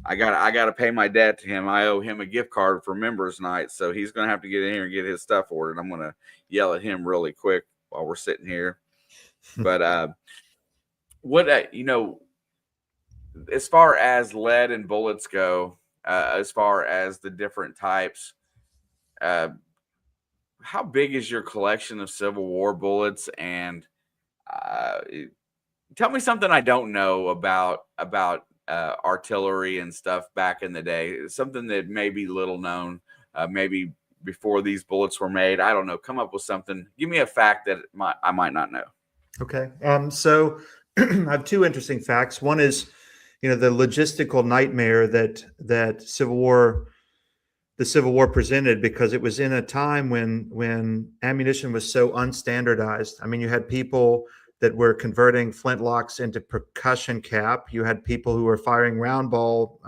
I got to pay my debt to him. I owe him a gift card for members night, so he's gonna have to get in here and get his stuff ordered. I'm gonna yell at him really quick while we're sitting here. But what as far as lead and bullets go, as far as the different types, how big is your collection of Civil War bullets? And tell me something I don't know about artillery and stuff back in the day. Something that may be little known, maybe before these bullets were made. I don't know. Come up with something. Give me a fact that I might not know. Okay. So I have two interesting facts. One is, the logistical nightmare that the Civil War presented, because it was in a time when ammunition was so unstandardized. I mean, you had people that were converting flintlocks into percussion cap. You had people who were firing round ball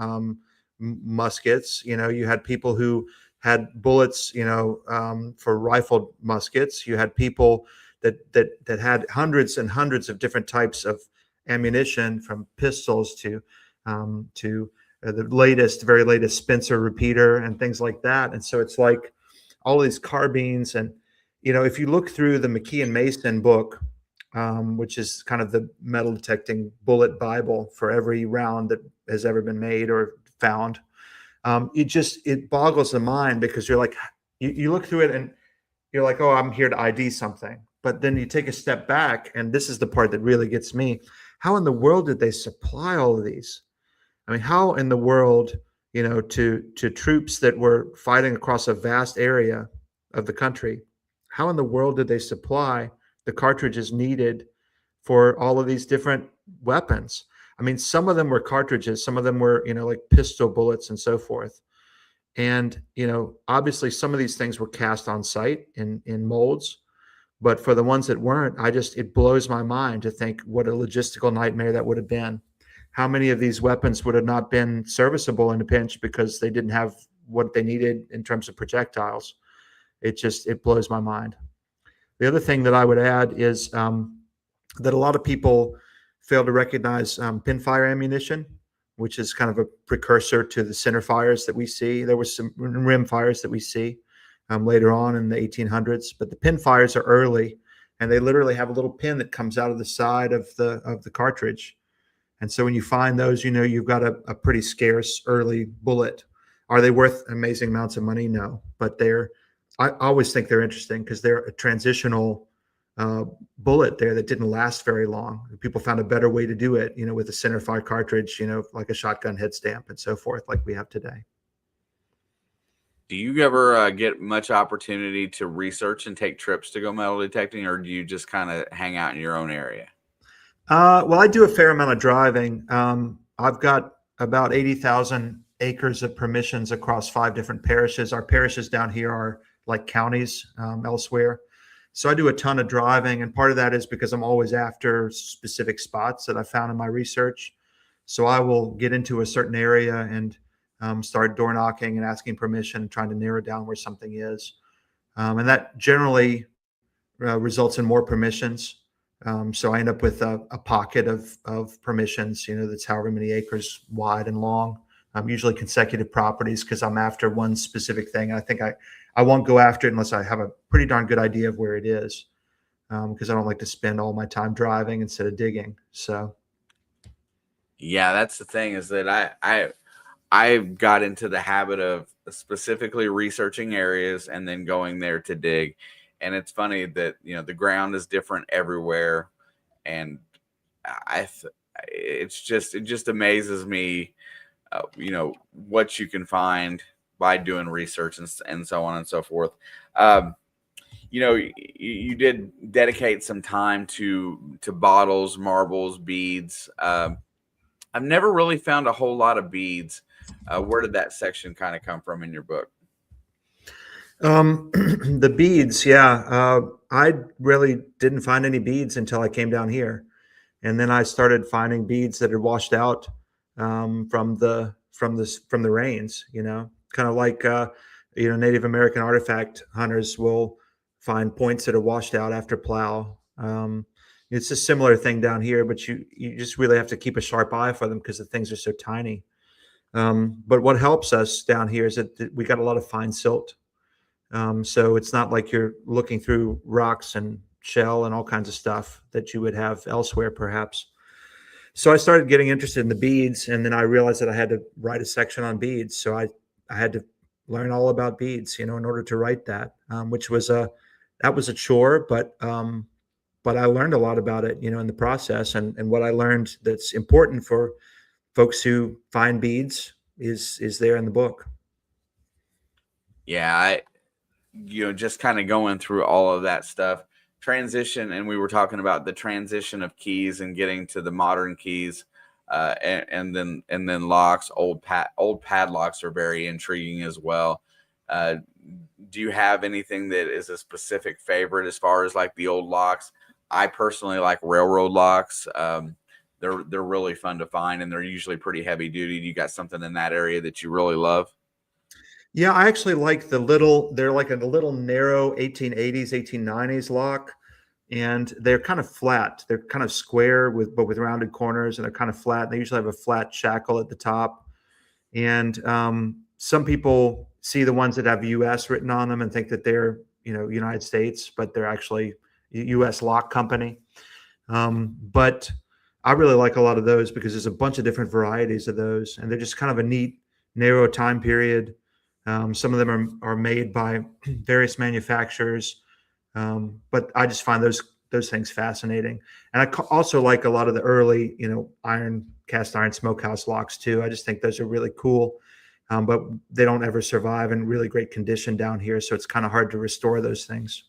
muskets. You had people who had bullets, for rifled muskets. You had people that had hundreds and hundreds of different types of ammunition, from pistols to the very latest Spencer repeater and things like that. And so it's like all these carbines. And, if you look through the McKee and Mason book, which is kind of the metal detecting bullet Bible for every round that has ever been made or found, it boggles the mind, because you're like, you look through it and you're like, oh, I'm here to ID something. But then you take a step back, and this is the part that really gets me. How in the world did they supply all of these? I mean, how in the world, to troops that were fighting across a vast area of the country, how in the world did they supply the cartridges needed for all of these different weapons? I mean, some of them were cartridges, some of them were, like pistol bullets and so forth. And, obviously some of these things were cast on site in molds. But for the ones that weren't, it blows my mind to think what a logistical nightmare that would have been. How many of these weapons would have not been serviceable in a pinch because they didn't have what they needed in terms of projectiles? It blows my mind. The other thing that I would add is that a lot of people fail to recognize pinfire ammunition, which is kind of a precursor to the center fires that we see. There was some rim fires that we see later on in the 1800s, but the pin fires are early, and they literally have a little pin that comes out of the side of the cartridge. And so when you find those, you've got a pretty scarce early bullet. Are they worth amazing amounts of money? No, but I always think they're interesting because they're a transitional bullet there that didn't last very long. People found a better way to do it, with a center fire cartridge, like a shotgun head stamp and so forth, like we have today. Do you ever get much opportunity to research and take trips to go metal detecting, or do you just kind of hang out in your own area? Well, I do a fair amount of driving. I've got about 80,000 acres of permissions across 5 different parishes. Our parishes down here are like counties elsewhere. So I do a ton of driving, and part of that is because I'm always after specific spots that I found in my research. So I will get into a certain area and start door knocking and asking permission and trying to narrow down where something is. And that generally results in more permissions. So I end up with a pocket of permissions, that's however many acres wide and long, usually consecutive properties, because I'm after one specific thing. I think I won't go after it unless I have a pretty darn good idea of where it is, because I don't like to spend all my time driving instead of digging. So. Yeah, that's the thing, is that I got into the habit of specifically researching areas and then going there to dig. And it's funny that, the ground is different everywhere. And it just amazes me, what you can find by doing research and so on and so forth. You did dedicate some time to bottles, marbles, beads. I've never really found a whole lot of beads. Where did that section kind of come from in your book? The beads, yeah. I really didn't find any beads until I came down here, and then I started finding beads that had washed out from the rains. Kind of like Native American artifact hunters will find points that are washed out after plow. It's a similar thing down here, but you just really have to keep a sharp eye for them because the things are so tiny. But what helps us down here is that we got a lot of fine silt. So it's not like you're looking through rocks and shell and all kinds of stuff that you would have elsewhere, perhaps. So I started getting interested in the beads, and then I realized that I had to write a section on beads. So I had to learn all about beads, in order to write that, which was that was a chore, but I learned a lot about it, in the process. And what I learned that's important for folks who find beads is there in the book. Yeah, just kind of going through all of that stuff. Transition, and we were talking about the transition of keys and getting to the modern keys, and then locks. Old padlocks are very intriguing as well. Uh, do you have anything that is a specific favorite as far as like the old locks? I personally like railroad locks. They're really fun to find, and they're usually pretty heavy duty. You got something in that area that you really love? Yeah, I actually like they're like a little narrow 1880s, 1890s lock, and they're kind of flat. They're kind of square but with rounded corners, and they're kind of flat. They usually have a flat shackle at the top. And some people see the ones that have US written on them and think that they're, United States, but they're actually US lock company. But I really like a lot of those because there's a bunch of different varieties of those, and they're just kind of a neat, narrow time period. Some of them are made by various manufacturers, but I just find those things fascinating. And I also like a lot of the early, cast iron smokehouse locks too. I just think those are really cool, but they don't ever survive in really great condition down here, so it's kind of hard to restore those things.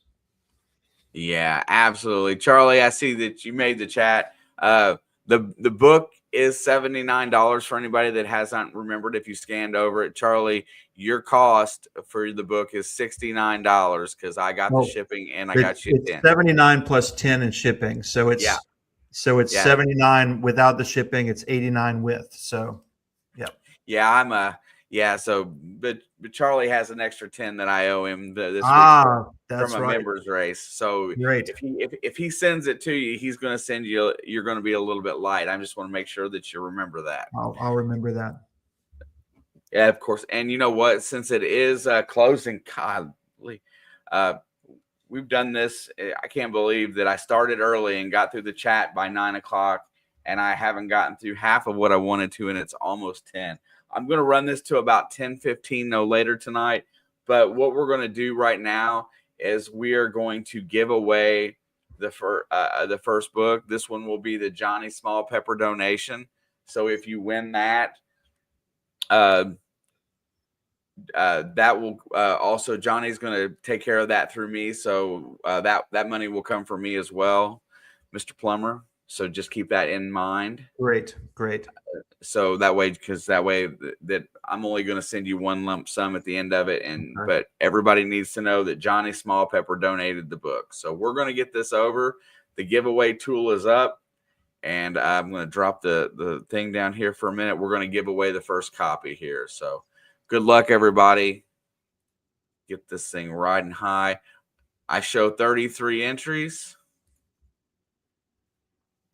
Yeah, absolutely. Charlie, I see that you made the chat. The book is $79 for anybody that hasn't remembered. If you scanned over it, Charlie, your cost for the book is $69 because I got the shipping and I got shipped in. 79 plus 10 in shipping. So it's yeah. 79 without the shipping. It's 89 with. So yeah. So but Charlie has an extra 10 that I owe him this week that's from a right. members race. So Great. if he sends it to you, he's going to send you. You're going to be a little bit light. I just want to make sure that you remember that. I'll remember that. Yeah, of course. And you know what? Since it is closing, godly, we've done this. I can't believe that I started early and got through the chat by 9 o'clock, and I haven't gotten through half of what I wanted to, and it's almost 10. I'm going to run this to about 10:15 no later tonight. But what we're going to do right now is we are going to give away the first book. This one will be the Johnny Small Pepper donation. So if you win that, that will also Johnny's going to take care of that through me. So that money will come from me as well, Mr. Plummer. So just keep that in mind. Great. So that way that I'm only going to send you one lump sum at the end of it. But everybody needs to know that Johnny Small Pepper donated the book. So we're going to get this over. The giveaway tool is up, and I'm going to drop the thing down here for a minute. We're going to give away the first copy here. So good luck, everybody. Get this thing riding high. I show 33 entries.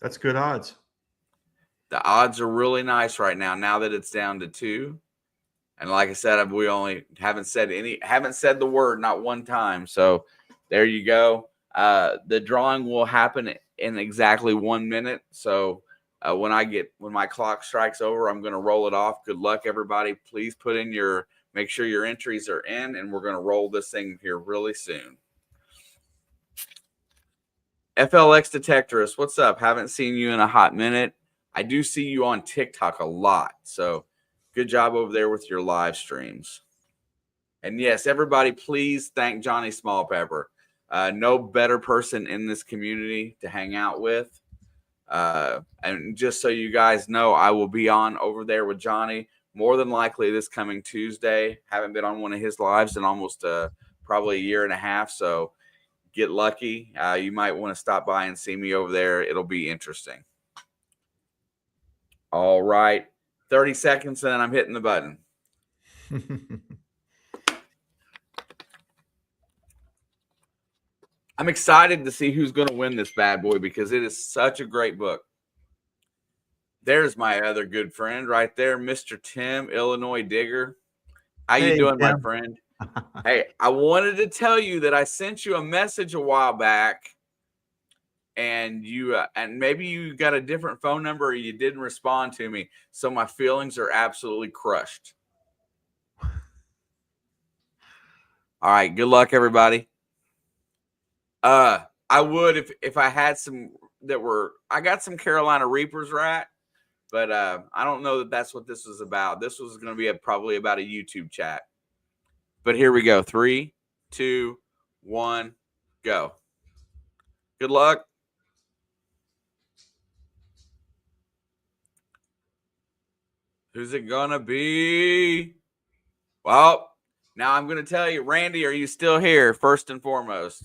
That's good odds. The odds are really nice right now that it's down to 2. And like I said, we only haven't said the word not one time. So there you go. The drawing will happen in exactly 1 minute. So when my clock strikes over, I'm going to roll it off. Good luck, everybody. Please make sure your entries are in, and we're going to roll this thing here really soon. FLX Detectorist, what's up? Haven't seen you in a hot minute. I do see you on TikTok a lot. So good job over there with your live streams. And yes, everybody, please thank Johnny Small Pepper. No better person in this community to hang out with. And just so you guys know, I will be on over there with Johnny more than likely this coming Tuesday. Haven't been on one of his lives in almost probably a year and a half. So get lucky. You might want to stop by and see me over there. It'll be interesting. All right. 30 seconds, and then I'm hitting the button. I'm excited to see who's going to win this bad boy because it is such a great book. There's my other good friend right there, Mr. Tim, Illinois Digger. How you doing, Tim? My friend? Hey, I wanted to tell you that I sent you a message a while back, and and maybe you got a different phone number or you didn't respond to me. So my feelings are absolutely crushed. All right. Good luck, everybody. I would if I had some I got some Carolina Reapers right, but I don't know that that's what this was about. This was going to be probably about a YouTube chat. But here we go. 3, 2, 1, go. Good luck. Who's it gonna be? Well, now I'm gonna tell you, Randy, are you still here? First and foremost.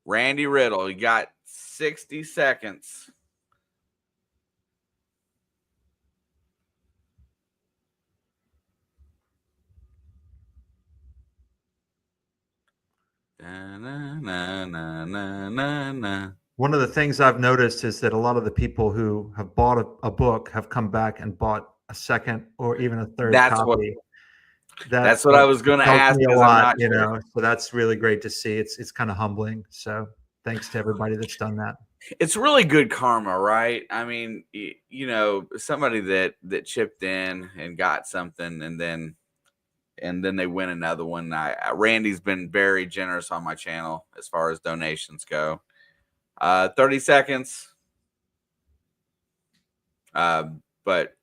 Randy Riddle, you got 60 seconds. Na, na, na, na, na, na. One of the things I've noticed is that a lot of the people who have bought a book have come back and bought a second or even a third copy. That's what I was going to ask, me a because I'm lot, not you sure. know. So that's really great to see. It's kind of humbling. So thanks to everybody that's done that. It's really good karma, right? I mean, you know, somebody that chipped in and got something, and then they win another one. Randy's been very generous on my channel as far as donations go. 30 seconds. But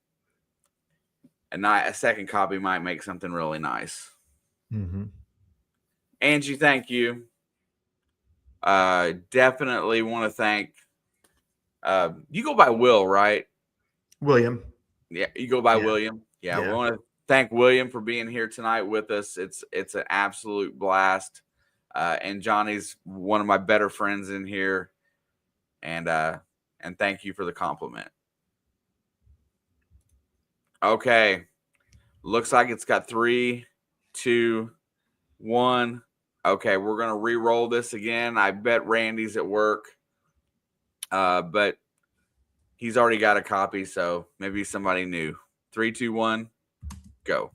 a second copy might make something really nice. Mm-hmm. Angie, thank you. Definitely want to thank. You go by Will, right? William. Yeah, you go by Yeah. William. Yeah, Yeah. we want to thank William for being here tonight with us. It's an absolute blast. And Johnny's one of my better friends in here. And thank you for the compliment. Okay. Looks like it's got 3, 2, 1. Okay, we're gonna re-roll this again. I bet Randy's at work. But he's already got a copy, so maybe somebody new. 3, 2, 1, go.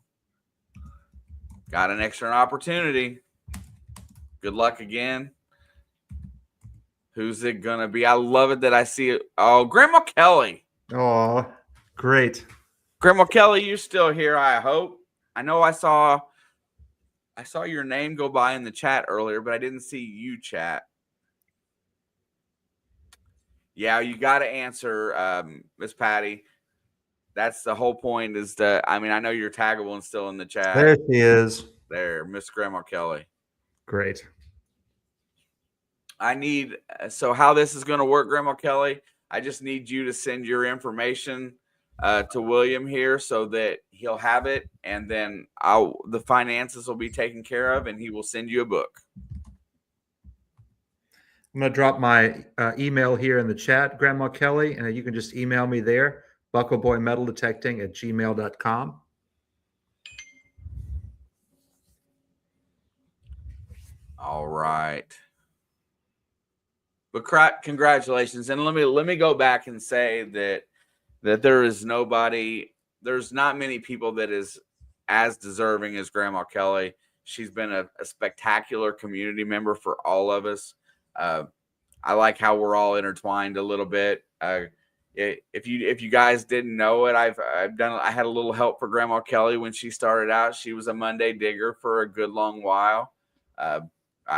Got an extra opportunity. Good luck again. Who's it gonna be? I love it that I see it. Oh, Grandma Kelly. Oh, great. Grandma Kelly, you're still here, I hope. I know I saw your name go by in the chat earlier, but I didn't see you chat. Yeah, you got to answer, Miss Patty. That's the whole point. Is that, I mean, I know you're taggable and still in the chat. There she is. There, Miss Grandma Kelly. Great. So how this is going to work, Grandma Kelly, I just need you to send your information to William here so that he'll have it, and then the finances will be taken care of, and he will send you a book. I'm going to drop my email here in the chat, Grandma Kelly, and you can just email me there, buckleboymetaldetecting@gmail.com. All right. But congratulations. And let me go back and say that there's not many people that is as deserving as Grandma Kelly. She's been a spectacular community member for all of us. I like how we're all intertwined a little bit. If you guys didn't know it, I had a little help for Grandma Kelly when she started out. She was a Monday digger for a good long while. I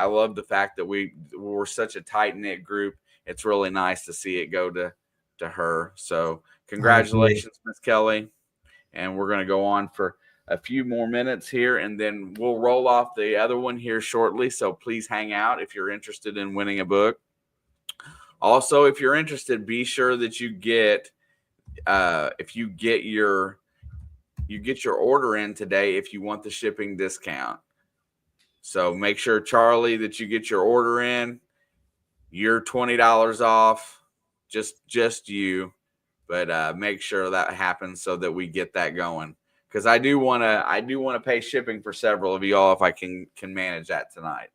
love the fact that we're such a tight-knit group. It's really nice to see it go to her. So congratulations, Miss Kelly. And we're going to go on for a few more minutes here, and then we'll roll off the other one here shortly. So please hang out if you're interested in winning a book. Also, if you're interested, be sure that you get your order in today if you want the shipping discount. So make sure, Charlie, that you get your order in. You're $20 off, just you, but make sure that happens so that we get that going. Because I do want to pay shipping for several of y'all if I can manage that tonight.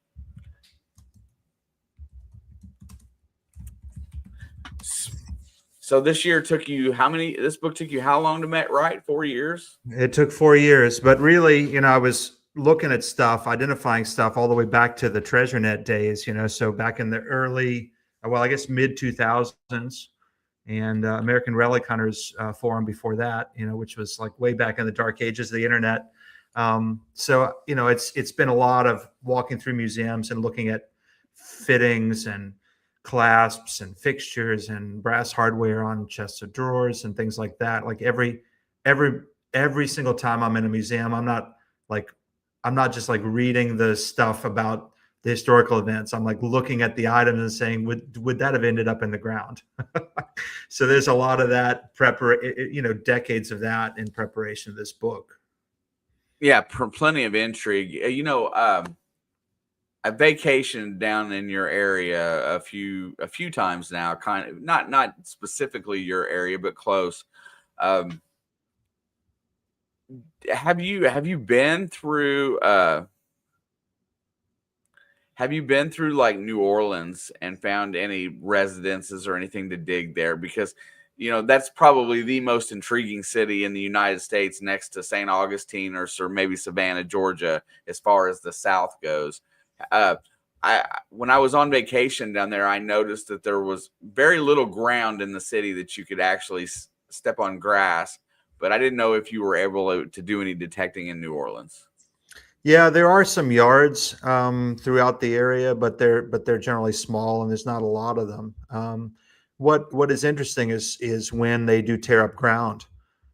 So this year took you this book took you how long to write? 4 years? It took 4 years, but really, I was looking at stuff, identifying stuff all the way back to the TreasureNet days, so back in the early, I guess mid 2000s, and American Relic Hunters Forum before that, which was like way back in the dark ages of the internet. So, it's been a lot of walking through museums and looking at fittings and clasps and fixtures and brass hardware on chests of drawers and things like that. Like every every single time I'm in a museum, like I'm not just like reading the stuff about the historical events. I'm like looking at the items and saying, would that have ended up in the ground? So there's a lot of that decades of that in preparation of this book. Yeah, plenty of intrigue. I vacationed down in your area a few times now, kind of not specifically your area, but close. Um, have you been through like New Orleans and found any residences or anything to dig there? Because that's probably the most intriguing city in the United States, next to St. Augustine or maybe Savannah, Georgia, as far as the South goes. Uh, when I was on vacation down there, I noticed that there was very little ground in the city that you could actually step on grass, but I didn't know if you were able to do any detecting in New Orleans. Yeah, there are some yards throughout the area, but they're generally small, and there's not a lot of them. What is interesting is when they do tear up ground,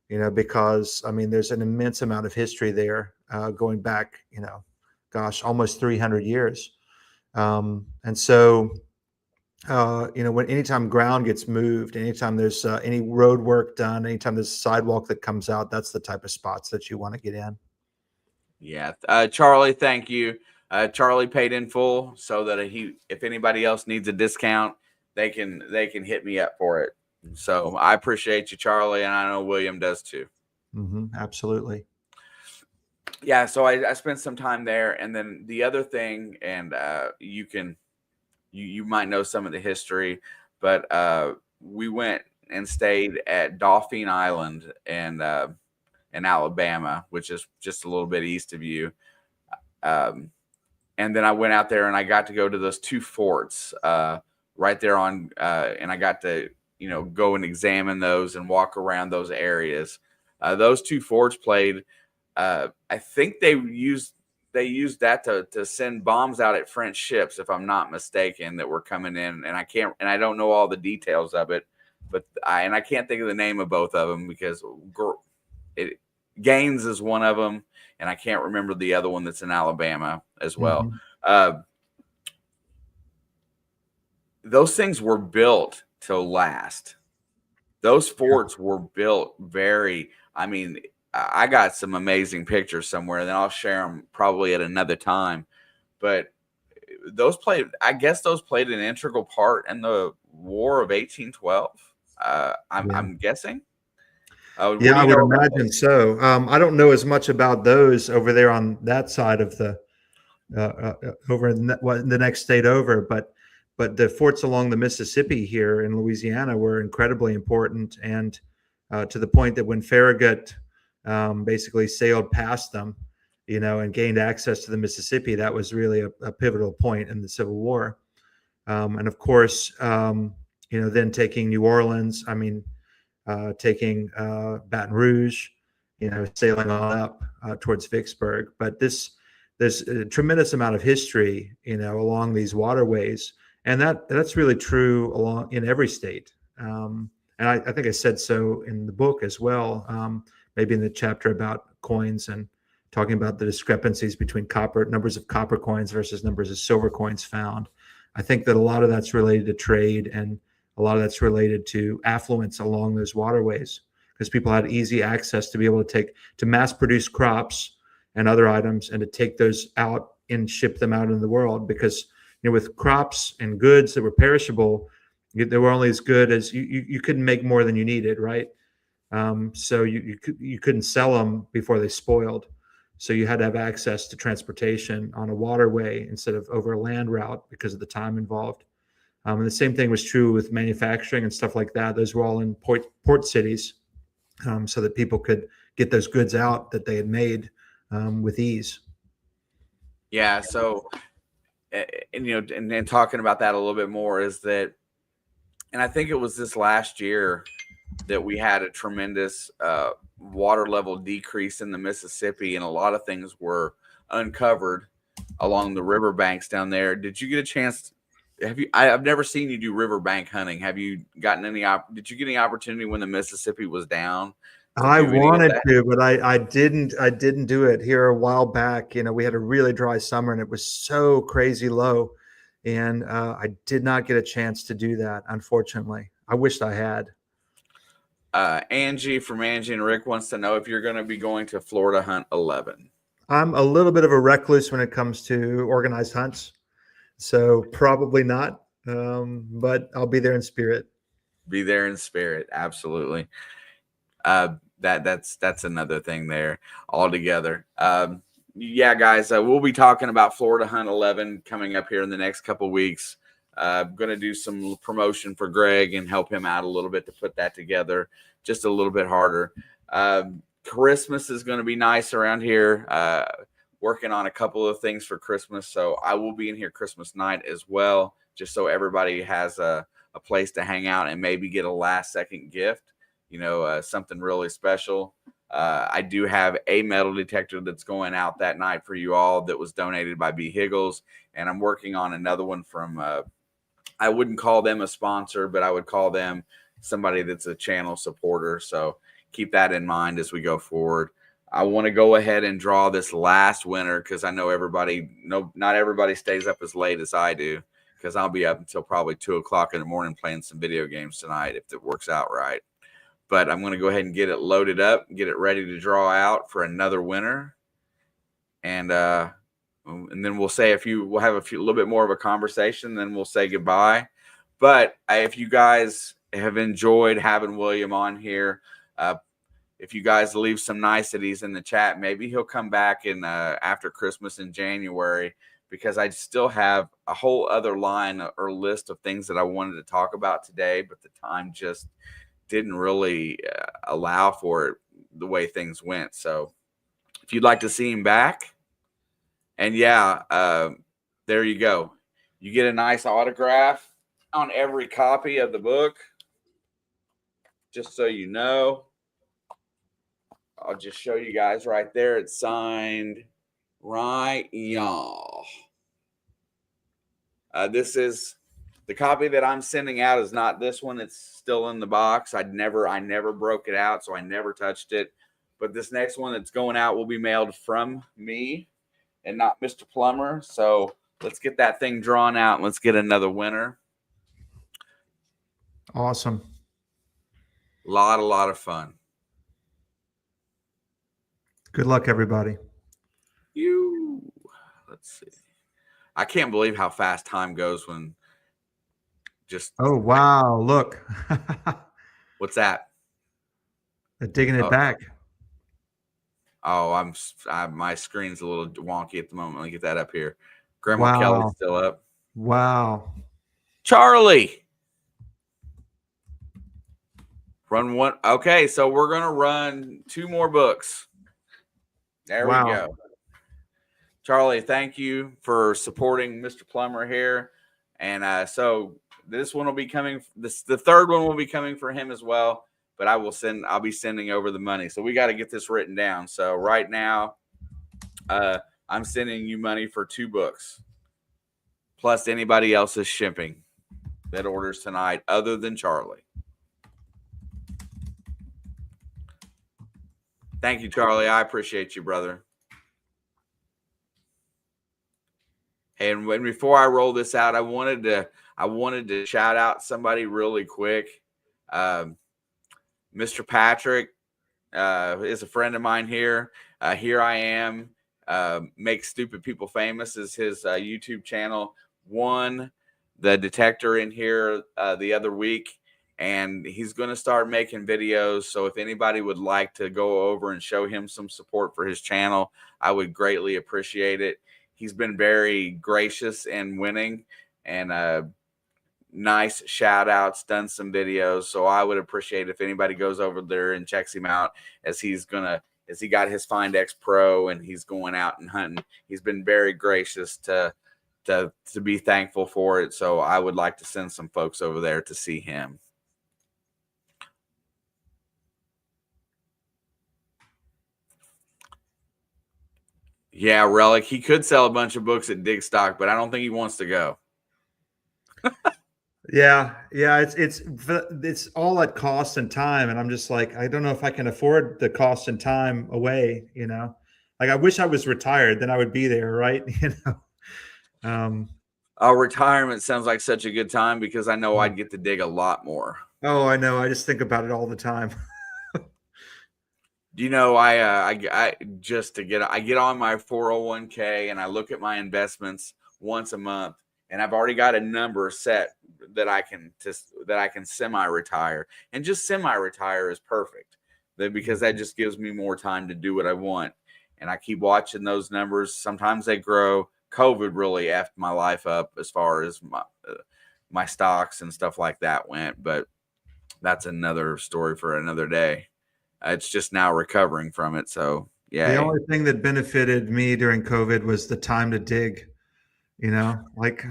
because I mean there's an immense amount of history there, going back, gosh, almost 300 years, and so when anytime ground gets moved, anytime there's any road work done, anytime there's a sidewalk that comes out, that's the type of spots that you want to get in. Yeah. Charlie, thank you. Charlie paid in full, so that if anybody else needs a discount, they can hit me up for it. So I appreciate you, Charlie, and I know William does too. Absolutely. Yeah. So I spent some time there, and then the other thing, and you might know some of the history, but we went and stayed at Dauphine Island and in Alabama, which is just a little bit east of you. And then I went out there and I got to go to those two forts right there on, and I got to, go and examine those and walk around those areas. Those two forts played, I think they used that to send bombs out at French ships, if I'm not mistaken, that were coming in. And I don't know all the details of it, but I can't think of the name of both of them, because Gaines is one of them, and I can't remember the other one that's in Alabama as well. Those things were built to last. Those forts were built I got some amazing pictures somewhere, and then I'll share them probably at another time. But I guess those played an integral part in the War of 1812. I'm guessing. Yeah, I would imagine so. I don't know as much about those over there on that side of the over in the next state over, but the forts along the Mississippi here in Louisiana were incredibly important, and to the point that when Farragut basically sailed past them, and gained access to the Mississippi, that was really a pivotal point in the Civil War. And of course, then taking New Orleans, taking Baton Rouge, sailing on up towards Vicksburg. But there's a tremendous amount of history, along these waterways, and that's really true in every state. And I think I said so in the book as well, maybe in the chapter about coins and talking about the discrepancies between numbers of copper coins versus numbers of silver coins found. I think that a lot of that's related to trade, and a lot of that's related to affluence along those waterways, because people had easy access to be able to mass produce crops and other items, and to take those out and ship them out in the world. Because with crops and goods that were perishable, they were only as good as you couldn't make more than you needed, right? So you couldn't sell them before they spoiled. So you had to have access to transportation on a waterway instead of over a land route, because of the time involved. And the same thing was true with manufacturing and stuff like that. Those were all in port cities, so that people could get those goods out that they had made with ease. Yeah. So, and then talking about that a little bit more is that, and I think it was this last year that we had a tremendous water level decrease in the Mississippi, and a lot of things were uncovered along the riverbanks down there. Did you get a chance I've never seen you do riverbank hunting. Have you gotten any did you get any opportunity when the Mississippi was down to I do any of wanted that? to, but I didn't do it here a while back. We had a really dry summer and it was so crazy low. And I did not get a chance to do that, unfortunately. I wished I had. Angie from Angie and Rick wants to know if you're going to be going to Florida Hunt 11. I'm a little bit of a recluse when it comes to organized hunts, so probably not. But I'll be there in spirit. Be there in spirit, absolutely. That's another thing there altogether. Yeah, guys, we'll be talking about Florida Hunt 11 coming up here in the next couple weeks. I'm going to do some promotion for Greg and help him out a little bit to put that together just a little bit harder. Christmas is going to be nice around here. Working on a couple of things for Christmas, so I will be in here Christmas night as well, just so everybody has a place to hang out and maybe get a last second gift, something really special. I do have a metal detector that's going out that night for you all that was donated by B. Higgles, and I'm working on another one from I wouldn't call them a sponsor, but I would call them somebody that's a channel supporter. So keep that in mind as we go forward. I want to go ahead and draw this last winner because I know not everybody stays up as late as I do, because I'll be up until probably 2 o'clock in the morning playing some video games tonight if it works out right. But I'm going to go ahead and get it loaded up, get it ready to draw out for another winner. And then we'll have a little bit more of a conversation, then we'll say goodbye. But if you guys have enjoyed having William on here, if you guys leave some niceties in the chat, maybe he'll come back in after Christmas in January, because I still have a whole other line or list of things that I wanted to talk about today, but the time just didn't really allow for it the way things went. So if you'd like to see him back, and there you go. You get a nice autograph on every copy of the book, just so you know. I'll just show you guys right there. It's signed right, y'all. This is the copy that I'm sending out is not this one. It's still in the box. I never broke it out, so I never touched it. But this next one that's going out will be mailed from me and not Mr. Plummer. So let's get that thing drawn out and let's get another winner. Awesome. A lot of fun. Good luck, everybody. Let's see. I can't believe how fast time goes when just. Oh, wow. Look. What's that? They're digging it back. Oh, my screen's a little wonky at the moment. Let me get that up here. Grandma Kelly's still up. Wow. Charlie. Run one. Okay, so we're going to run 2 more books. There we go. Charlie, thank you for supporting Mr. Plummer here. And so this one will be coming. The third one will be coming for him as well. But I'll be sending over the money. So we got to get this written down. So right now, I'm sending you money for 2 books, plus anybody else's shipping that orders tonight other than Charlie. Thank you, Charlie. I appreciate you, brother. And before I roll this out, I wanted to shout out somebody really quick. Mr. Patrick is a friend of mine here. Here I Am. Make Stupid People Famous is his YouTube channel. Won the detector in here the other week, and he's going to start making videos. So if anybody would like to go over and show him some support for his channel, I would greatly appreciate it. He's been very gracious in winning, and nice shout outs, done some videos. So I would appreciate if anybody goes over there and checks him out, as he got his Find X Pro and he's going out and hunting. He's been very gracious to be thankful for it. So I would like to send some folks over there to see him. Yeah, Relic. He could sell a bunch of books at Dig Stock, but I don't think he wants to go. Yeah, yeah, it's all at cost and time, and I'm just like, I don't know if I can afford the cost and time away, you know? Like, I wish I was retired, then I would be there, right? You know? Um, Retirement sounds like such a good time because I know I'd get to dig a lot more. oh, I know, I just think about it all the time. Do you know I just to get I get on my 401k and I look at my investments once a month, and I've already got a number set that I can semi-retire, and just semi-retire is perfect. Because that just gives me more time to do what I want, and I keep watching those numbers. Sometimes they grow. COVID really effed my life up as far as my stocks and stuff like that went, but that's another story for another day. It's just now recovering from it. So, The yay. only thing that benefited me during COVID was the time to dig, you know? Like,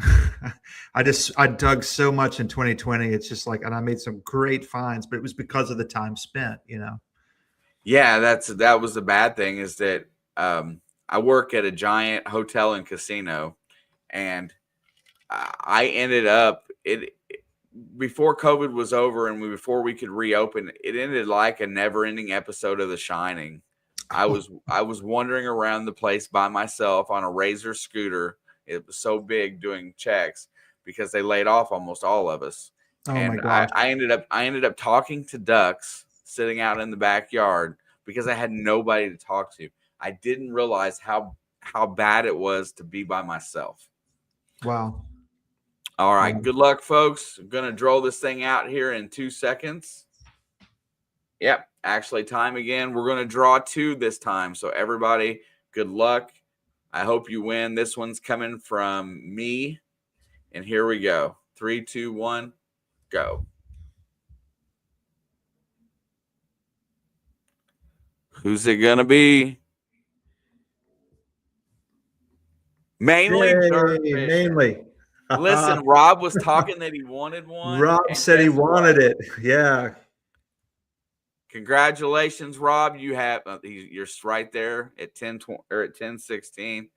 I dug so much in 2020, it's just like, and I made some great finds, but it was because of the time spent, you know? Yeah, that was the bad thing is that I work at a giant hotel and casino, and I ended up it before COVID was over and before we could reopen. It ended like a never-ending episode of The Shining. I was wandering around the place by myself on a Razor scooter. It was so big doing checks because they laid off almost all of us, Oh my and gosh. I ended up talking to ducks sitting out in the backyard because I had nobody to talk to. I didn't realize how bad it was to be by myself. Wow. All right, Wow. good luck, folks. I'm gonna draw this thing out here in 2 seconds. Yep, actually, time again. We're gonna draw two this time. So everybody, good luck. I hope you win. This one's coming from me, and here we go. 3, 2, 1, go. Who's it gonna be? Mainly dirt Yay, fishing. mainly. Listen, Rob was talking that he wanted one, Rob and said he guess wanted what? it. Yeah. Congratulations, Rob. You have you're right there at 10 or at 10:16.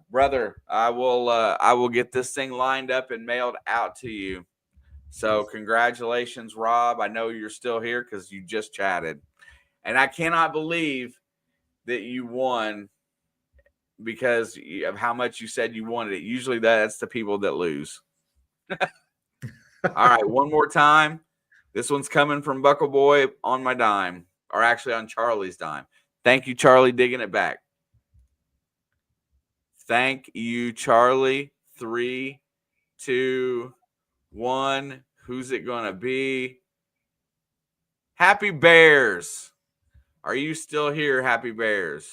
Brother, I will get this thing lined up and mailed out to you. So congratulations, Rob. I know you're still here because you just chatted, and I cannot believe that you won because of how much you said you wanted it. Usually that's the people that lose. All right, one more time. This one's coming from Buckleboy on my dime, or actually on Charlie's dime. Thank you, Charlie, digging it back. Thank you, Charlie. 3, 2, 1. Who's it going to be? Happy Bears. Are you still here, Happy Bears?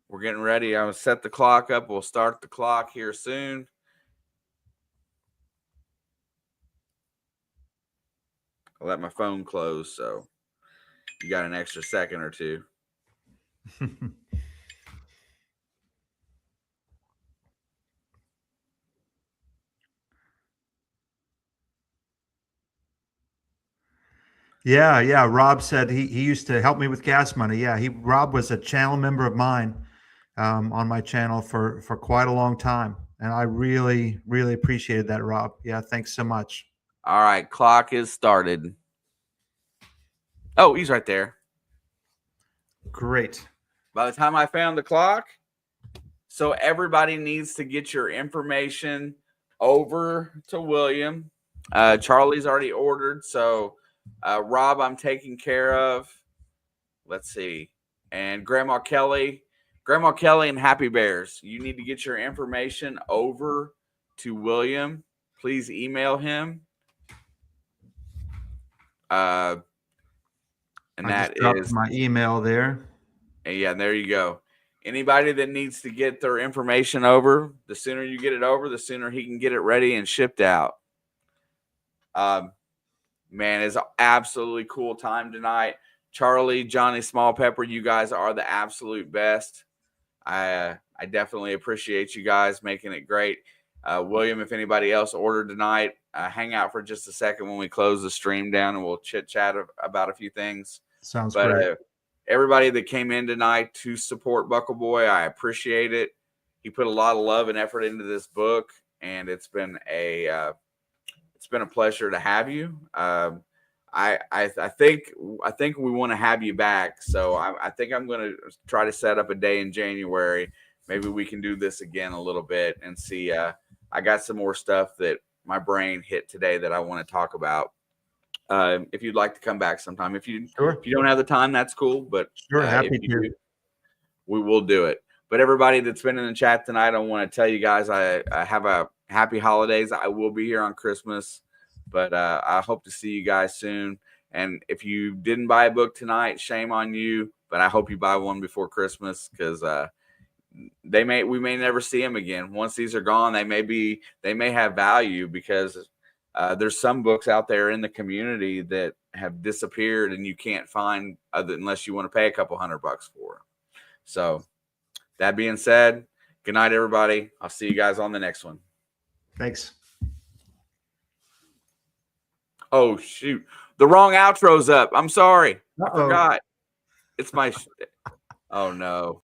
We're getting ready. I'm going to set the clock up. We'll start the clock here soon. I'll let my phone close, so you got an extra second or two. Yeah, yeah. Rob said he used to help me with gas money. Yeah, Rob was a channel member of mine on my channel for quite a long time, and I really appreciated that, Rob. Yeah, thanks so much. All right, clock is started. Oh, he's right there. Great. By the time I found the clock, so everybody needs to get your information over to William. Charlie's already ordered, so Rob, I'm taking care of. Let's see, and Grandma Kelly, and Happy Bears, you need to get your information over to William. Please email him. And I just that dropped is, my email there. yeah, there you go. Anybody that needs to get their information over, the sooner you get it over, the sooner he can get it ready and shipped out. Man, it's an absolutely cool time tonight. Charlie, Johnny Small Pepper, you guys are the absolute best. I definitely appreciate you guys making it great. William, if anybody else ordered tonight, hang out for just a second when we close the stream down, and we'll chit chat about a few things. Sounds But great. everybody that came in tonight to support Buckleboy. I appreciate it. He put a lot of love and effort into this book, and it's been a pleasure to have you. I think we want to have you back. So I think I'm going to try to set up a day in January. Maybe we can do this again a little bit and see. I got some more stuff that my brain hit today that I want to talk about. If you'd like to come back sometime, if you don't have the time, that's cool. But happy if you to. do, we will do it. But everybody that's been in the chat tonight, I want to tell you guys I have a happy holidays. I will be here on Christmas, but I hope to see you guys soon. And if you didn't buy a book tonight, shame on you. But I hope you buy one before Christmas, because we may never see them again. Once these are gone, they may have value, because there's some books out there in the community that have disappeared and you can't find unless you want to pay a couple $100 for them. So that being said, good night, everybody. I'll see you guys on the next one. Thanks. Oh, shoot. The wrong outro's up. I'm sorry. I forgot. It's my. Oh, no.